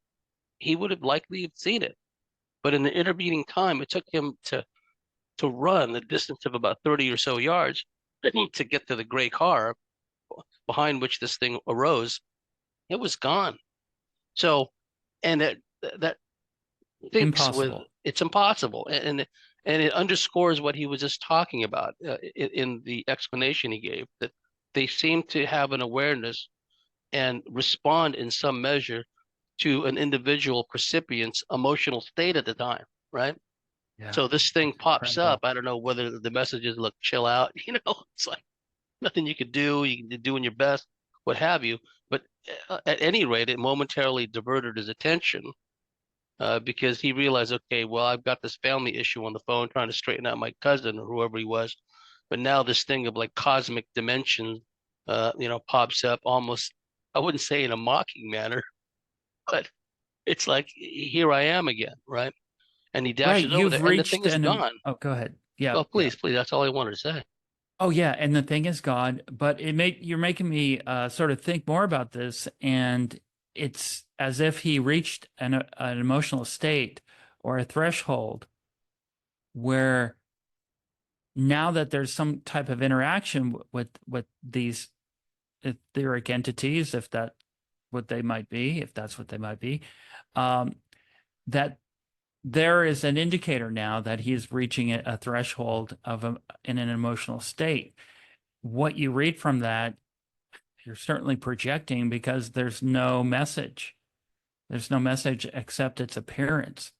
he would have likely seen it. But in the intervening time, it took him to run the distance of about 30 or so yards to get to the gray car behind which this thing arose. It was gone. So, and that thinks with Impossible. it's impossible, and it underscores what he was just talking about in the explanation he gave, that they seem to have an awareness and respond in some measure to an individual percipient's emotional state at the time, right? Yeah. So this thing It's pops up. incredible. I don't know whether the message is, look, chill out. It's like nothing you could do. You can doing your best, what have you. But at any rate, it momentarily diverted his attention because he realized, okay, well, I've got this family issue on the phone trying to straighten out my cousin or whoever he was. But now this thing of like cosmic dimension, pops up almost, I wouldn't say in a mocking manner, but it's like, here I am again, right? And he Right. dashes over You've there and the thing reached is an, gone. oh, go ahead. Yeah. Oh, Yeah. please, that's all I wanted to say. Oh yeah, and the thing is God, but you're making me sort of think more about this, and it's as if he reached an emotional state or a threshold where now that there's some type of interaction with these etheric entities, if that what they might be, if that's what they might be, that there is an indicator now that he's reaching a threshold of in an emotional state. What you read from that, you're certainly projecting because there's no message. There's no message except its appearance.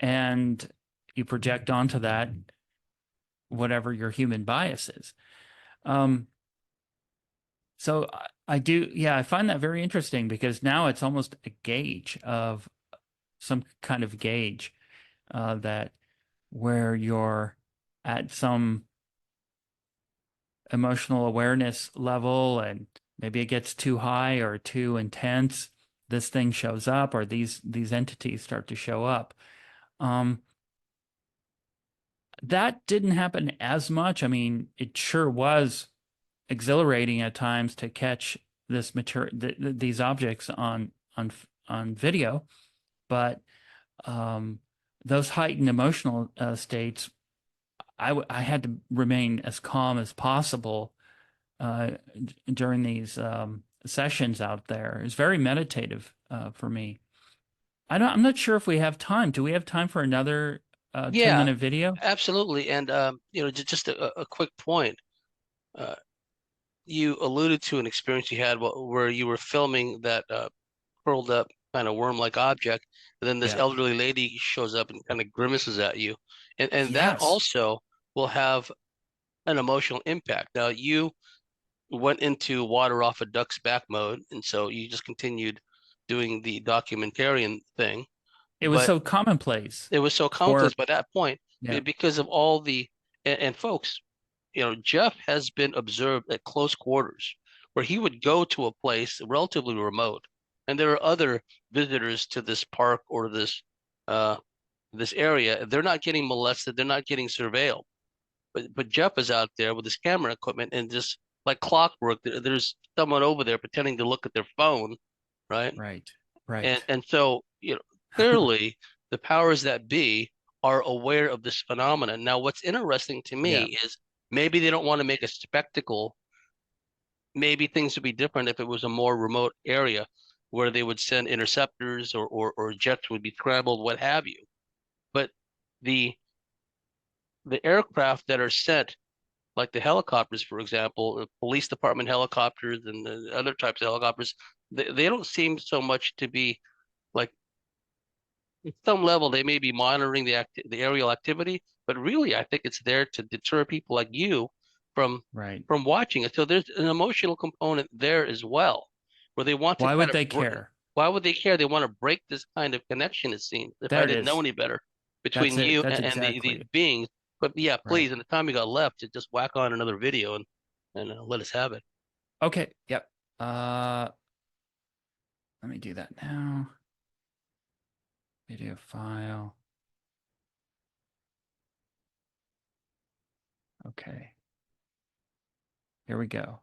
And you project onto that whatever your human bias is. So I do, yeah, I find that very interesting because now it's almost a gauge of some kind of gauge that where you're at some emotional awareness level and maybe it gets too high or too intense, this thing shows up or these entities start to show up. That didn't happen as much. I mean, it sure was exhilarating at times to catch this material, these objects on video, but those heightened emotional states, I had to remain as calm as possible during these sessions out there. It was very meditative for me. I'm not sure if we have time. Do we have time for another Yeah, 10-minute video? absolutely. And just a quick point. Uh, you alluded to an experience you had where you were filming that curled up kind of worm-like object, and then this Yeah. elderly lady shows up and kind of grimaces at you, and that Yes. also will have an emotional impact. Now you went into water off a duck's back mode, and so you just continued doing the documentarian thing, It was but so commonplace. it was so Or complex by that point yeah. because of all the and folks, Geoff has been observed at close quarters where he would go to a place relatively remote, and there are other visitors to this park or uh this area. They're not getting molested, they're not getting surveilled. But Geoff is out there with his camera equipment and just like clockwork, there's someone over there pretending to look at their phone, right? Right. And so, clearly the powers that be are aware of this phenomenon. Now, what's interesting to Yeah. me is maybe they don't want to make a spectacle. Maybe things would be different if it was a more remote area where they would send interceptors or jets would be scrambled, what have you. But the the aircraft that are sent, like the helicopters, for example, the police department helicopters and the other types of helicopters, they don't seem so much to be like at some level they may be monitoring the aerial activity, but really I think it's there to deter people like you from Right. from watching it. So there's an emotional component there as well, where they want to Why kind would of they care? why would they care? They want to break this kind of connection, it seems, if There I it didn't know is. any better, That's between it. you That's and these exactly beings. But yeah, right. please, in the time we got left, just whack on another video and let us have it. Okay. Yep. Let me do that now. Video file. Okay. Here we go.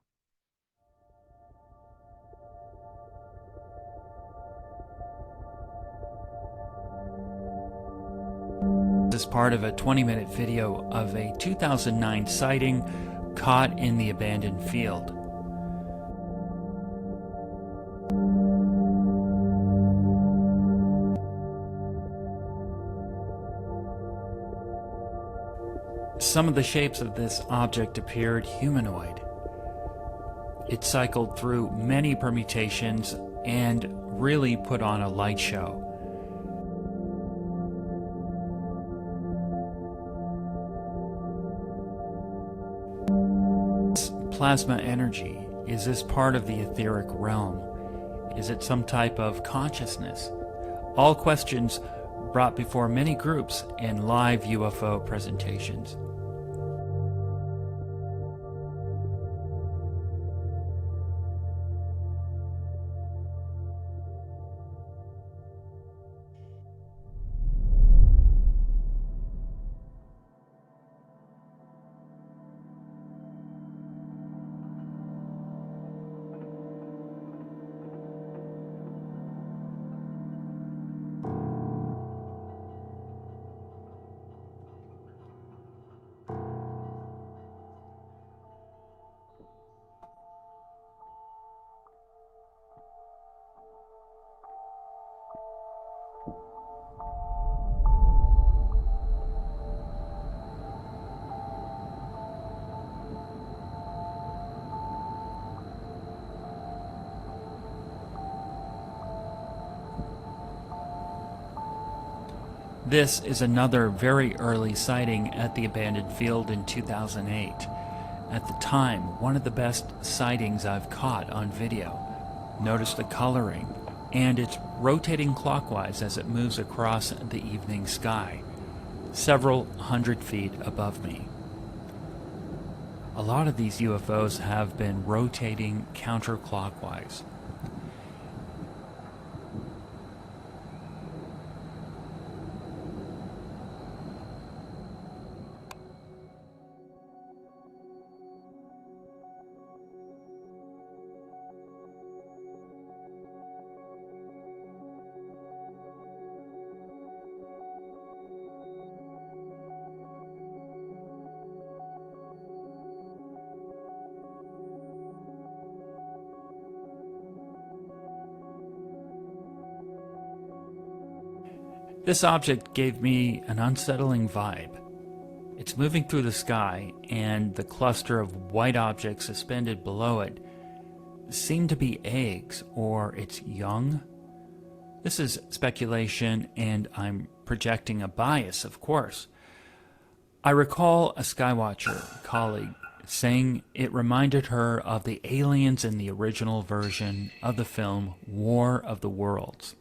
This is part of a 20-minute video of a 2009 sighting caught in the abandoned field. Some of the shapes of this object appeared humanoid. It cycled through many permutations and really put on a light show. Plasma energy, is this part of the etheric realm? Is it some type of consciousness? All questions brought before many groups in live UFO presentations. This is another very early sighting at the abandoned field in 2008. At the time, one of the best sightings I've caught on video. Notice the coloring, and it's rotating clockwise as it moves across the evening sky, several hundred feet above me. A lot of these UFOs have been rotating counterclockwise. This object gave me an unsettling vibe. It's moving through the sky, and the cluster of white objects suspended below it seem to be eggs or its young. This is speculation, and I'm projecting a bias, of course. I recall a Skywatcher colleague saying it reminded her of the aliens in the original version of the film War of the Worlds.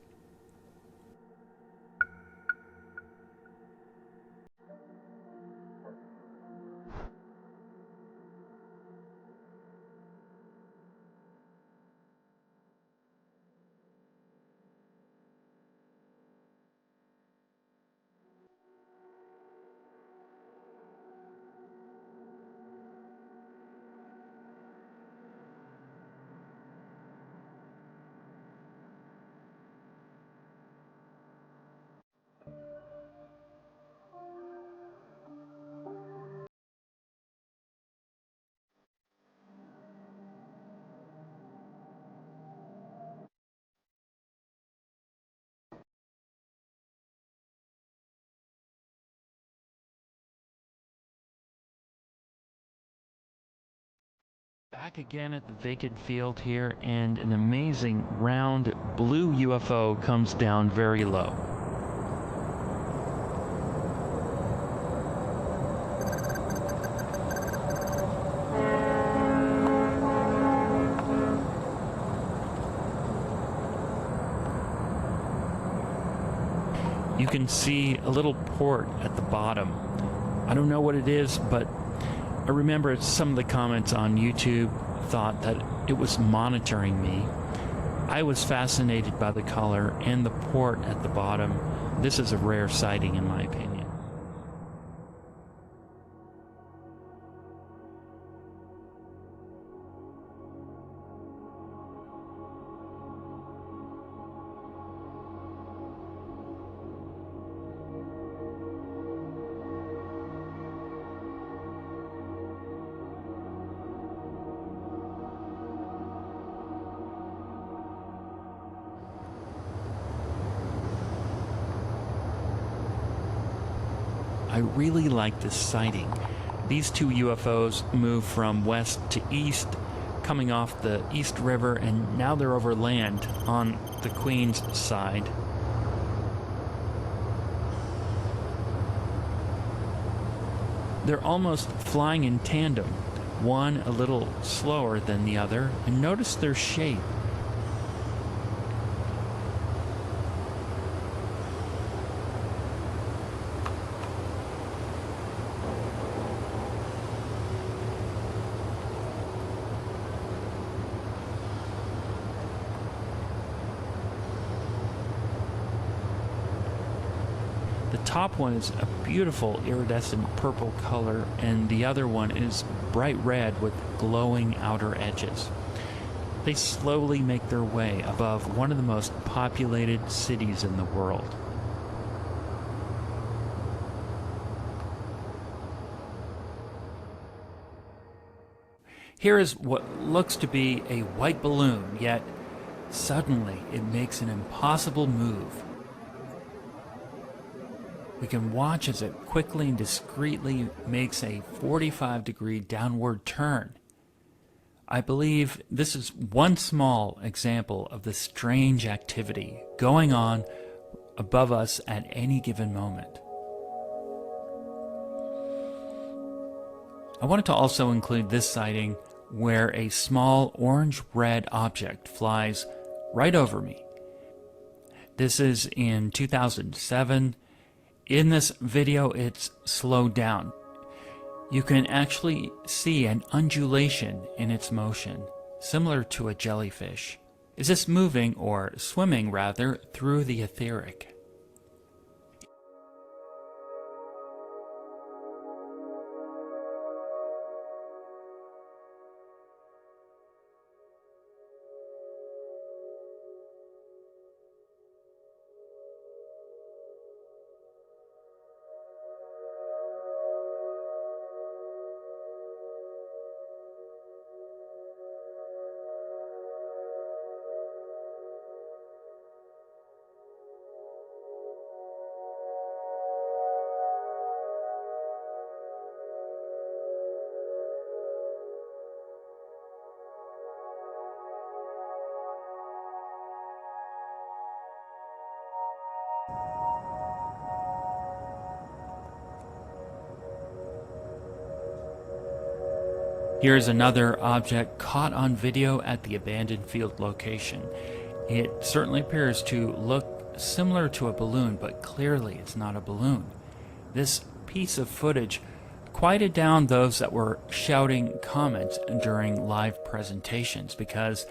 Back again at the vacant field here, and an amazing round blue UFO comes down very low. You can see a little port at the bottom. I don't know what it is, but I remember some of the comments on YouTube thought that it was monitoring me. I was fascinated by the color and the port at the bottom. This is a rare sighting in my opinion. I really like this sighting. These two UFOs move from west to east, coming off the East River, and now they're over land on the Queen's side. They're almost flying in tandem, one a little slower than the other, and notice their shape. The top one is a beautiful iridescent purple color, and the other one is bright red with glowing outer edges. They slowly make their way above one of the most populated cities in the world. Here is what looks to be a white balloon, yet suddenly it makes an impossible move. We can watch as it quickly and discreetly makes a 45-degree downward turn. I believe this is one small example of the strange activity going on above us at any given moment. I wanted to also include this sighting where a small orange-red object flies right over me. This is in 2007. In this video, it's slowed down. You can actually see an undulation in its motion, similar to a jellyfish. Is this moving, or swimming rather, through the etheric? Here's another object caught on video at the abandoned field location. It certainly appears to look similar to a balloon, but clearly it's not a balloon. This piece of footage quieted down those that were shouting comments during live presentations because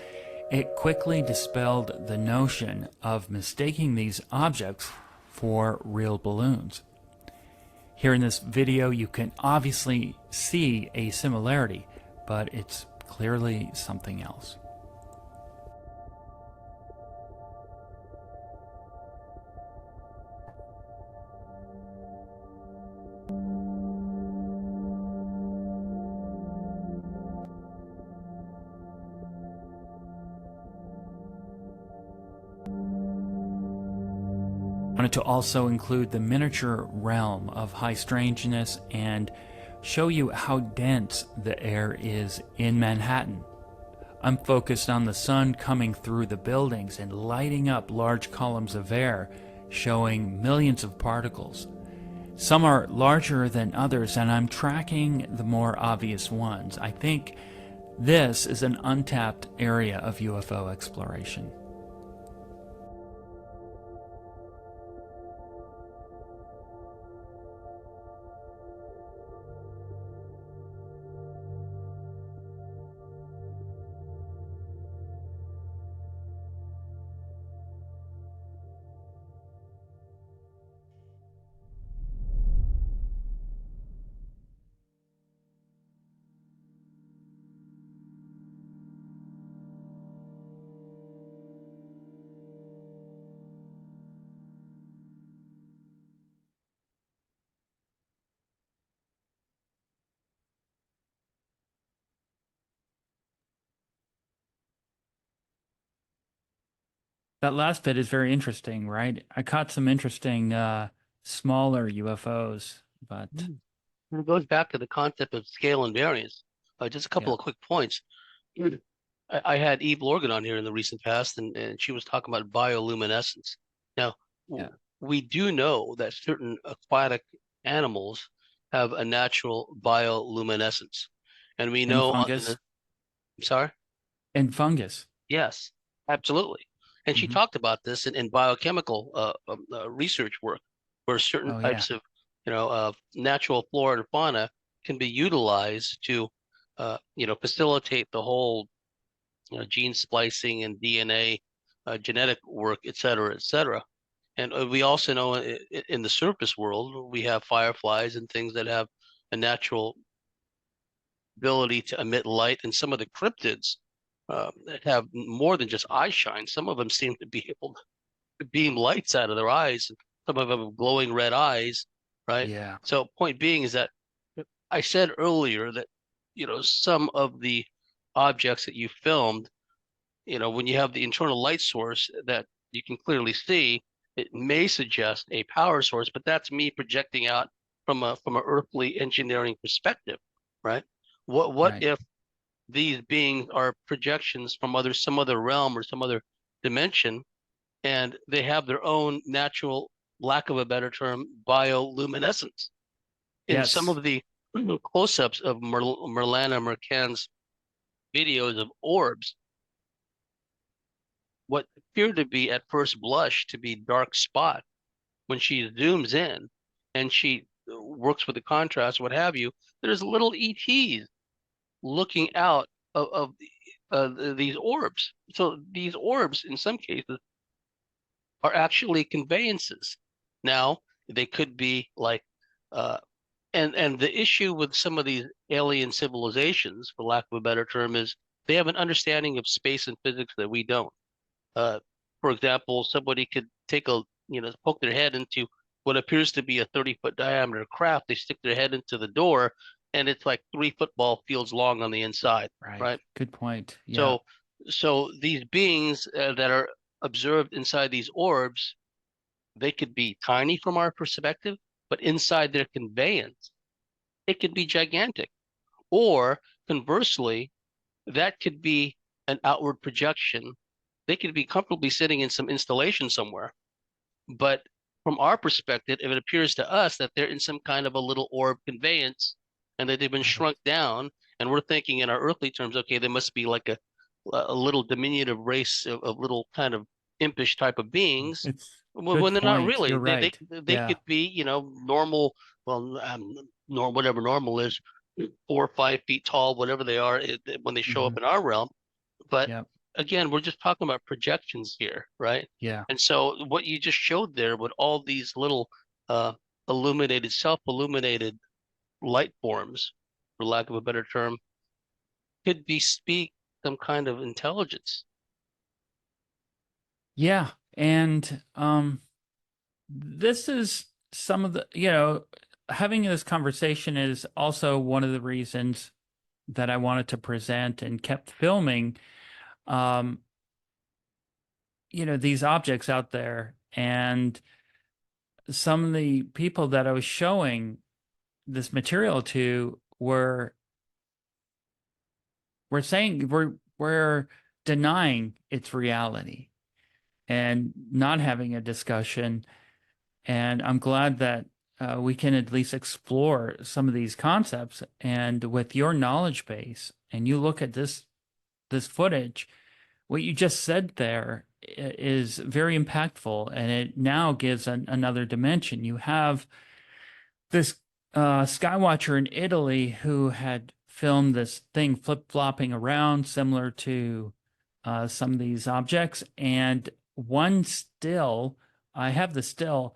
it quickly dispelled the notion of mistaking these objects for real balloons. Here in this video, you can obviously see a similarity, but it's clearly something else. I wanted to also include the miniature realm of high strangeness and show you how dense the air is in Manhattan. I'm focused on the sun coming through the buildings and lighting up large columns of air, showing millions of particles. Some are larger than others, and I'm tracking the more obvious ones. I think this is an untapped area of UFO exploration. That last bit is very interesting, right? I caught some interesting smaller UFOs, but It goes back to the concept of scale and variance. Just a couple yeah, of quick points. I had Eve Lorgan on here in the recent past, and she was talking about bioluminescence. Now, yeah. we do know that certain aquatic animals have a natural bioluminescence. And we And know fungus, I'm sorry? and fungus. Yes, absolutely. And she Hmm. talked about this in biochemical research work, where certain Oh yeah, types of, natural flora and fauna can be utilized to, facilitate the whole, gene splicing and DNA, genetic work, et cetera, et cetera. And we also know in the surface world, we have fireflies and things that have a natural ability to emit light, and some of the cryptids that have more than just eye shine. Some of them seem to be able to beam lights out of their eyes. Some of them have glowing red eyes, right? yeah. So point being is that I said earlier that, some of the objects that you filmed, when you have the internal light source that you can clearly see, it may suggest a power source, but that's me projecting out from a earthly engineering perspective, right? What Right. if these beings are projections from some other realm or some other dimension, and they have their own natural, lack of a better term, bioluminescence? In some Yes. of the close-ups of Merlana Mercan's videos of orbs, what appeared to be at first blush to be dark spot, when she zooms in and she works with the contrast, what have you, there's little ETs looking out of these orbs. So these orbs, in some cases, are actually conveyances. Now, they could be like, uh, and the issue with some of these alien civilizations, for lack of a better term, is they have an understanding of space and physics that we don't. Uh, for example, somebody could poke their head into what appears to be a 30-foot diameter craft. They stick their head into the door, and it's like 3 football fields long on the inside, Right. right? Good point. Yeah. So these beings that are observed inside these orbs, they could be tiny from our perspective, but inside their conveyance, it could be gigantic. Or conversely, that could be an outward projection. They could be comfortably sitting in some installation somewhere, but from our perspective, if it appears to us that they're in some kind of a little orb conveyance and that they've been shrunk down, and we're thinking in our earthly terms, okay, they must be like a little diminutive race of little kind of impish type of beings. It's When good they're not point. really. You're They right. they Yeah. could be, normal, well, whatever normal is, 4 or 5 feet tall, whatever they are when they show up in our realm. But Yeah. again, we're just talking about projections here, right? Yeah. And so what you just showed there with all these little uh, illuminated, self-illuminated light forms, for lack of a better term, could speak some kind of intelligence. Yeah. And this is some of the, having this conversation is also one of the reasons that I wanted to present and kept filming, these objects out there. And some of the people that I was showing this material to were saying we're denying its reality and not having a discussion. And I'm glad that we can at least explore some of these concepts. And with your knowledge base, and you look at this footage, what you just said there is very impactful, and it now gives another dimension. You have this skywatcher in Italy who had filmed this thing flip-flopping around, similar to some of these objects, and one still, I have the still,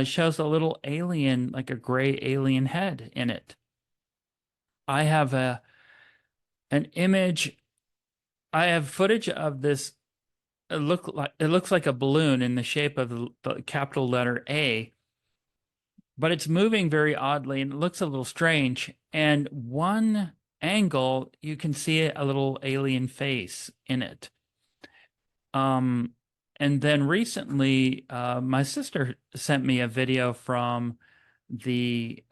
shows a little alien, like a gray alien head in it. I have an image. I have footage of this. It looks like a balloon in the shape of the capital letter A, but it's moving very oddly and it looks a little strange. And one angle, you can see a little alien face in it. And then recently, my sister sent me a video from the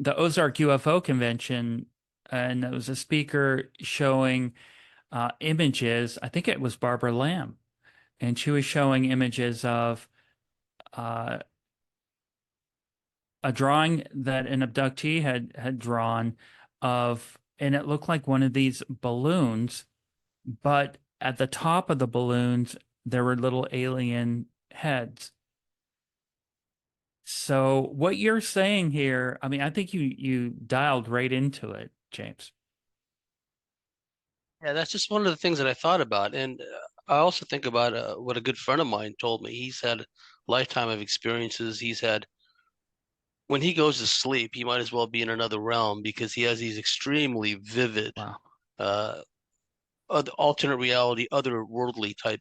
Ozark UFO convention, and it was a speaker showing images. I think it was Barbara Lamb, and she was showing images of a drawing that an abductee had drawn of, and it looked like one of these balloons, but at the top of the balloons, there were little alien heads. So what you're saying here, I mean, I think you dialed right into it, James. Yeah, that's just one of the things that I thought about. And I also think about what a good friend of mine told me. He's had a lifetime of experiences. When he goes to sleep, he might as well be in another realm because he has these extremely vivid, Wow. alternate reality, otherworldly type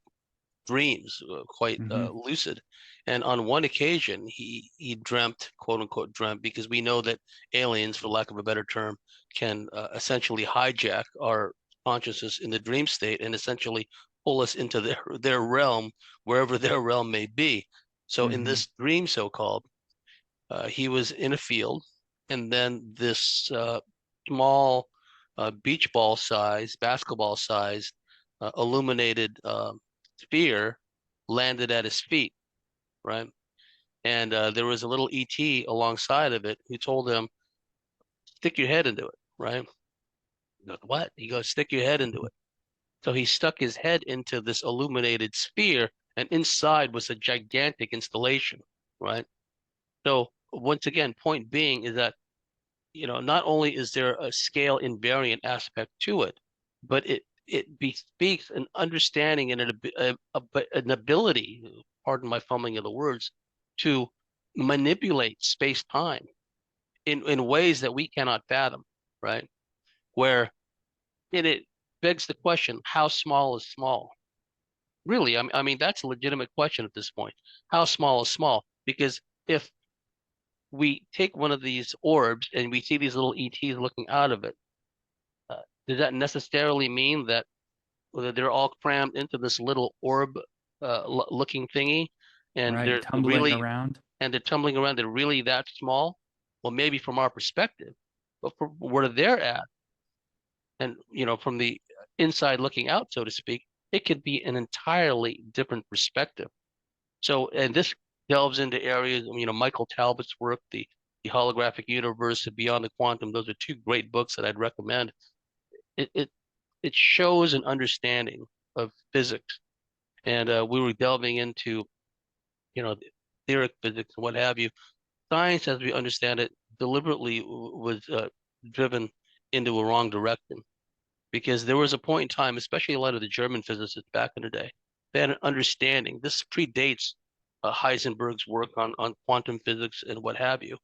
dreams, quite lucid. And on one occasion, he dreamt, quote unquote, dreamt, because we know that aliens, for lack of a better term, can essentially hijack our consciousness in the dream state and essentially pull us into their realm, wherever their realm may be. So in this dream, so-called, he was in a field, and then this small beach ball size, basketball size, illuminated sphere landed at his feet, right? And there was a little ET alongside of it who told him, stick your head into it, right? He goes, what? He goes, stick your head into it. So he stuck his head into this illuminated sphere, and inside was a gigantic installation, right? So once again, point being is that, not only is there a scale invariant aspect to it, but it bespeaks an understanding and an ability, pardon my fumbling of the words, to manipulate space-time in ways that we cannot fathom, right? Where it begs the question, how small is small? Really, I mean, that's a legitimate question at this point. How small is small? Because if we take one of these orbs and we see these little ETs looking out of it, does that necessarily mean that they're all crammed into this little orb looking thingy, and Right, they're tumbling around. They're really that small? Well, maybe from our perspective, but from where they're at, and from the inside looking out, so to speak, it could be an entirely different perspective. So, and this delves into areas, Michael Talbot's work, the Holographic Universe and Beyond the Quantum. Those are two great books that I'd recommend. It shows an understanding of physics, and we were delving into, etheric physics and what have you. Science, as we understand it, deliberately was driven into a wrong direction because there was a point in time, especially a lot of the German physicists back in the day, they had an understanding. This predates Heisenberg's work on quantum physics and what have you,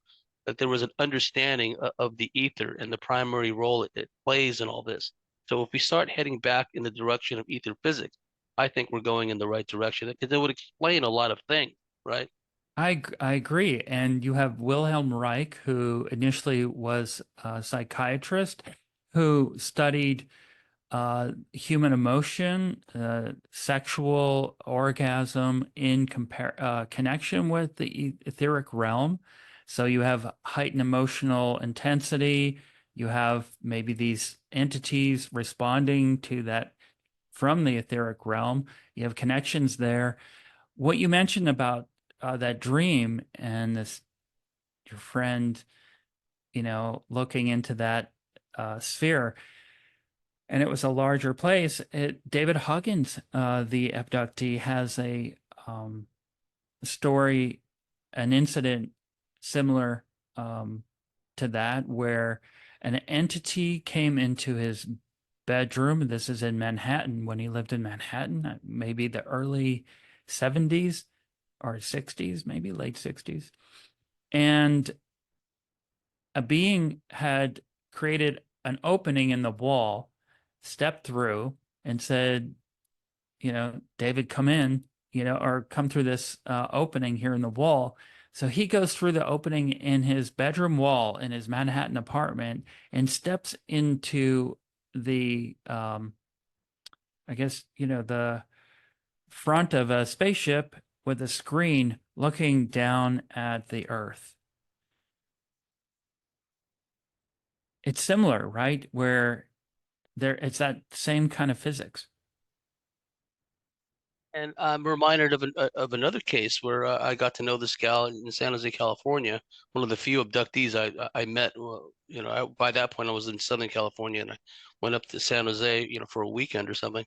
that there was an understanding of the ether and the primary role it plays in all this. So if we start heading back in the direction of ether physics, I think we're going in the right direction because it would explain a lot of things, right? I agree. And you have Wilhelm Reich, who initially was a psychiatrist who studied human emotion, sexual orgasm in connection with the etheric realm. So you have heightened emotional intensity. You have maybe these entities responding to that from the etheric realm. You have connections there. What you mentioned about that dream and this, your friend, looking into that sphere, and it was a larger place. David Huggins, the abductee, has a story, an incident similar to that, where an entity came into his bedroom. This is in Manhattan, when he lived in Manhattan, maybe the early 70s or 60s, maybe late 60s. And a being had created an opening in the wall, stepped through and said, David, come in, or come through this opening here in the wall. So he goes through the opening in his bedroom wall in his Manhattan apartment and steps into the, I guess, the front of a spaceship with a screen looking down at the Earth. It's similar, right? Where it's that same kind of physics. And I'm reminded of another case where I got to know this gal in San Jose, California, one of the few abductees I met. Well, by that point I was in Southern California, and I went up to San Jose, for a weekend or something.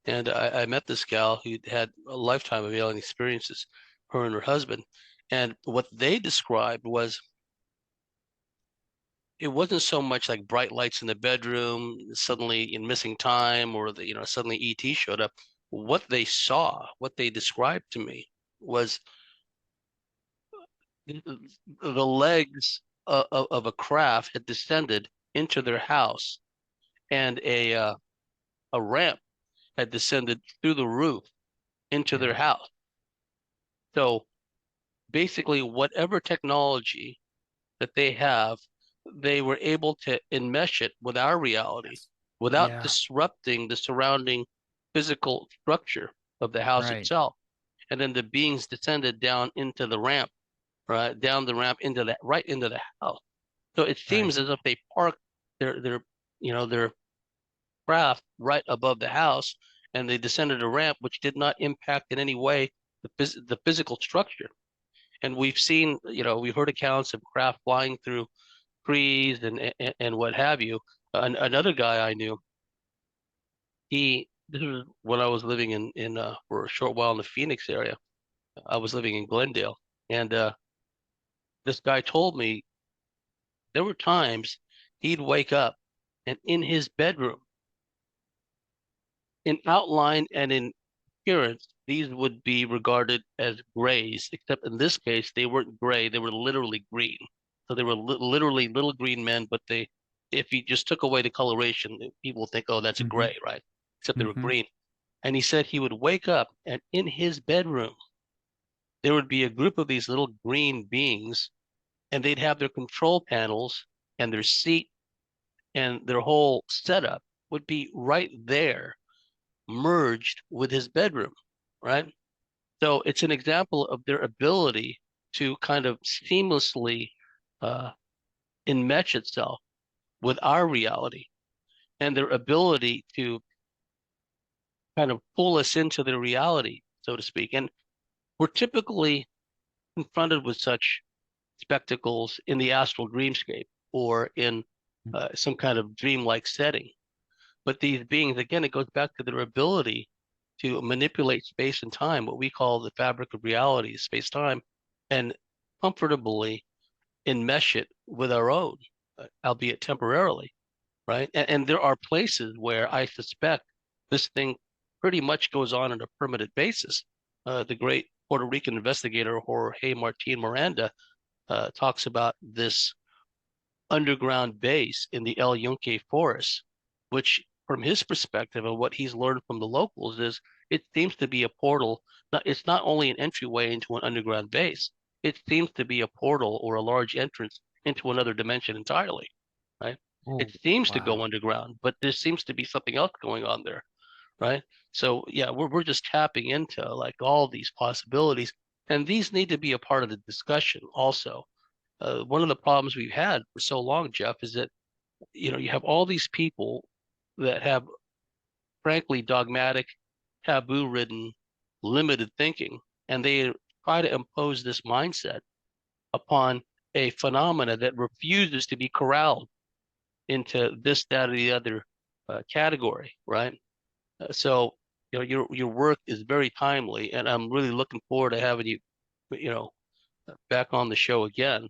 And I met this gal who had a lifetime of alien experiences, her and her husband. And what they described was it wasn't so much like bright lights in the bedroom, suddenly in missing time, or suddenly ET showed up. What they saw, what they described to me was the legs of a craft had descended into their house, and a ramp had descended through the roof into their Yeah. house. So basically, whatever technology that they have, they were able to enmesh it with our reality without Yeah. disrupting the surrounding physical structure of the house Right. itself. And then the beings descended down into the ramp, right down the ramp into that right into the house. So it Right. seems as if they parked their craft right above the house, and they descended a ramp which did not impact in any way the physical structure. And we've seen, we've heard accounts of craft flying through trees and what have you. Another guy I knew, this was when I was living in for a short while in the Phoenix area. I was living in Glendale, and this guy told me there were times he'd wake up and in his bedroom, in outline and in appearance, these would be regarded as grays, except in this case, they weren't gray, they were literally green. So they were literally little green men, but if you just took away the coloration, people think, oh, that's a Mm-hmm. gray, right? Except they were Mm-hmm. green. And he said he would wake up and in his bedroom, there would be a group of these little green beings, and they'd have their control panels and their seat and their whole setup would be right there, merged with his bedroom, right? So it's an example of their ability to kind of seamlessly uh, enmesh itself with our reality, and their ability to kind of pull us into their reality, so to speak. And we're typically confronted with such spectacles in the astral dreamscape or in some kind of dreamlike setting. But these beings, again, it goes back to their ability to manipulate space and time, what we call the fabric of reality, space-time, and comfortably enmesh it with our own, albeit temporarily, right? And there are places where I suspect this thing pretty much goes on a permanent basis. The great Puerto Rican investigator Jorge Martin Miranda talks about this underground base in the El Yunque forest, which from his perspective and what he's learned from the locals is it seems to be a portal. It's not only an entryway into an underground base, it seems to be a portal or a large entrance into another dimension entirely, right? Oh, It seems to wow. go underground, but there seems to be something else going on there, right? So yeah, we're just tapping into like all these possibilities, and these need to be a part of the discussion also. One of the problems we've had for so long, Geoff, is that you have all these people that have frankly dogmatic, taboo-ridden, limited thinking, and they try to impose this mindset upon a phenomena that refuses to be corralled into this, that, or the other category, right? So your work is very timely, and I'm really looking forward to having you, you know, back on the show again.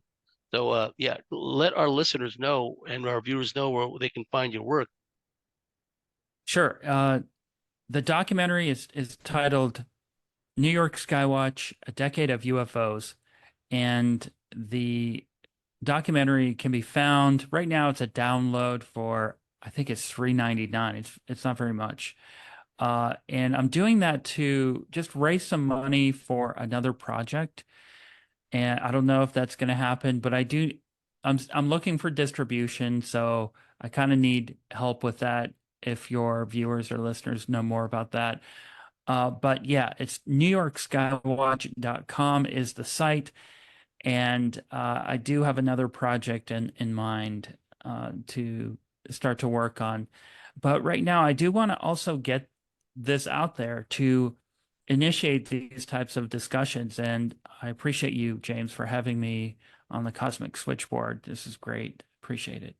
So yeah, let our listeners know and our viewers know where they can find your work. Sure. The documentary is titled New York Skywatch: A Decade of UFOs, and the documentary can be found right now. It's a download for, I think it's $3.99. It's not very much. And I'm doing that to just raise some money for another project. And I don't know if that's going to happen, but I'm looking for distribution, so I kind of need help with that if your viewers or listeners know more about that. But yeah, it's newyorkskywatch.com is the site. And I do have another project in mind to start to work on. But right now, I do want to also get this out there to initiate these types of discussions. And I appreciate you, James, for having me on the Cosmic Switchboard. This is great. Appreciate it.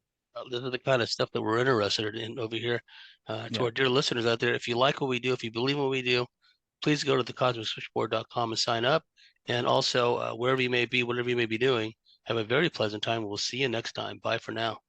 This is the kind of stuff that we're interested in over here. To Yeah. our dear listeners out there, if you like what we do, if you believe what we do, please go to the cosmicswitchboard.com and sign up. And also, wherever you may be, whatever you may be doing, have a very pleasant time. We'll see you next time. Bye for now.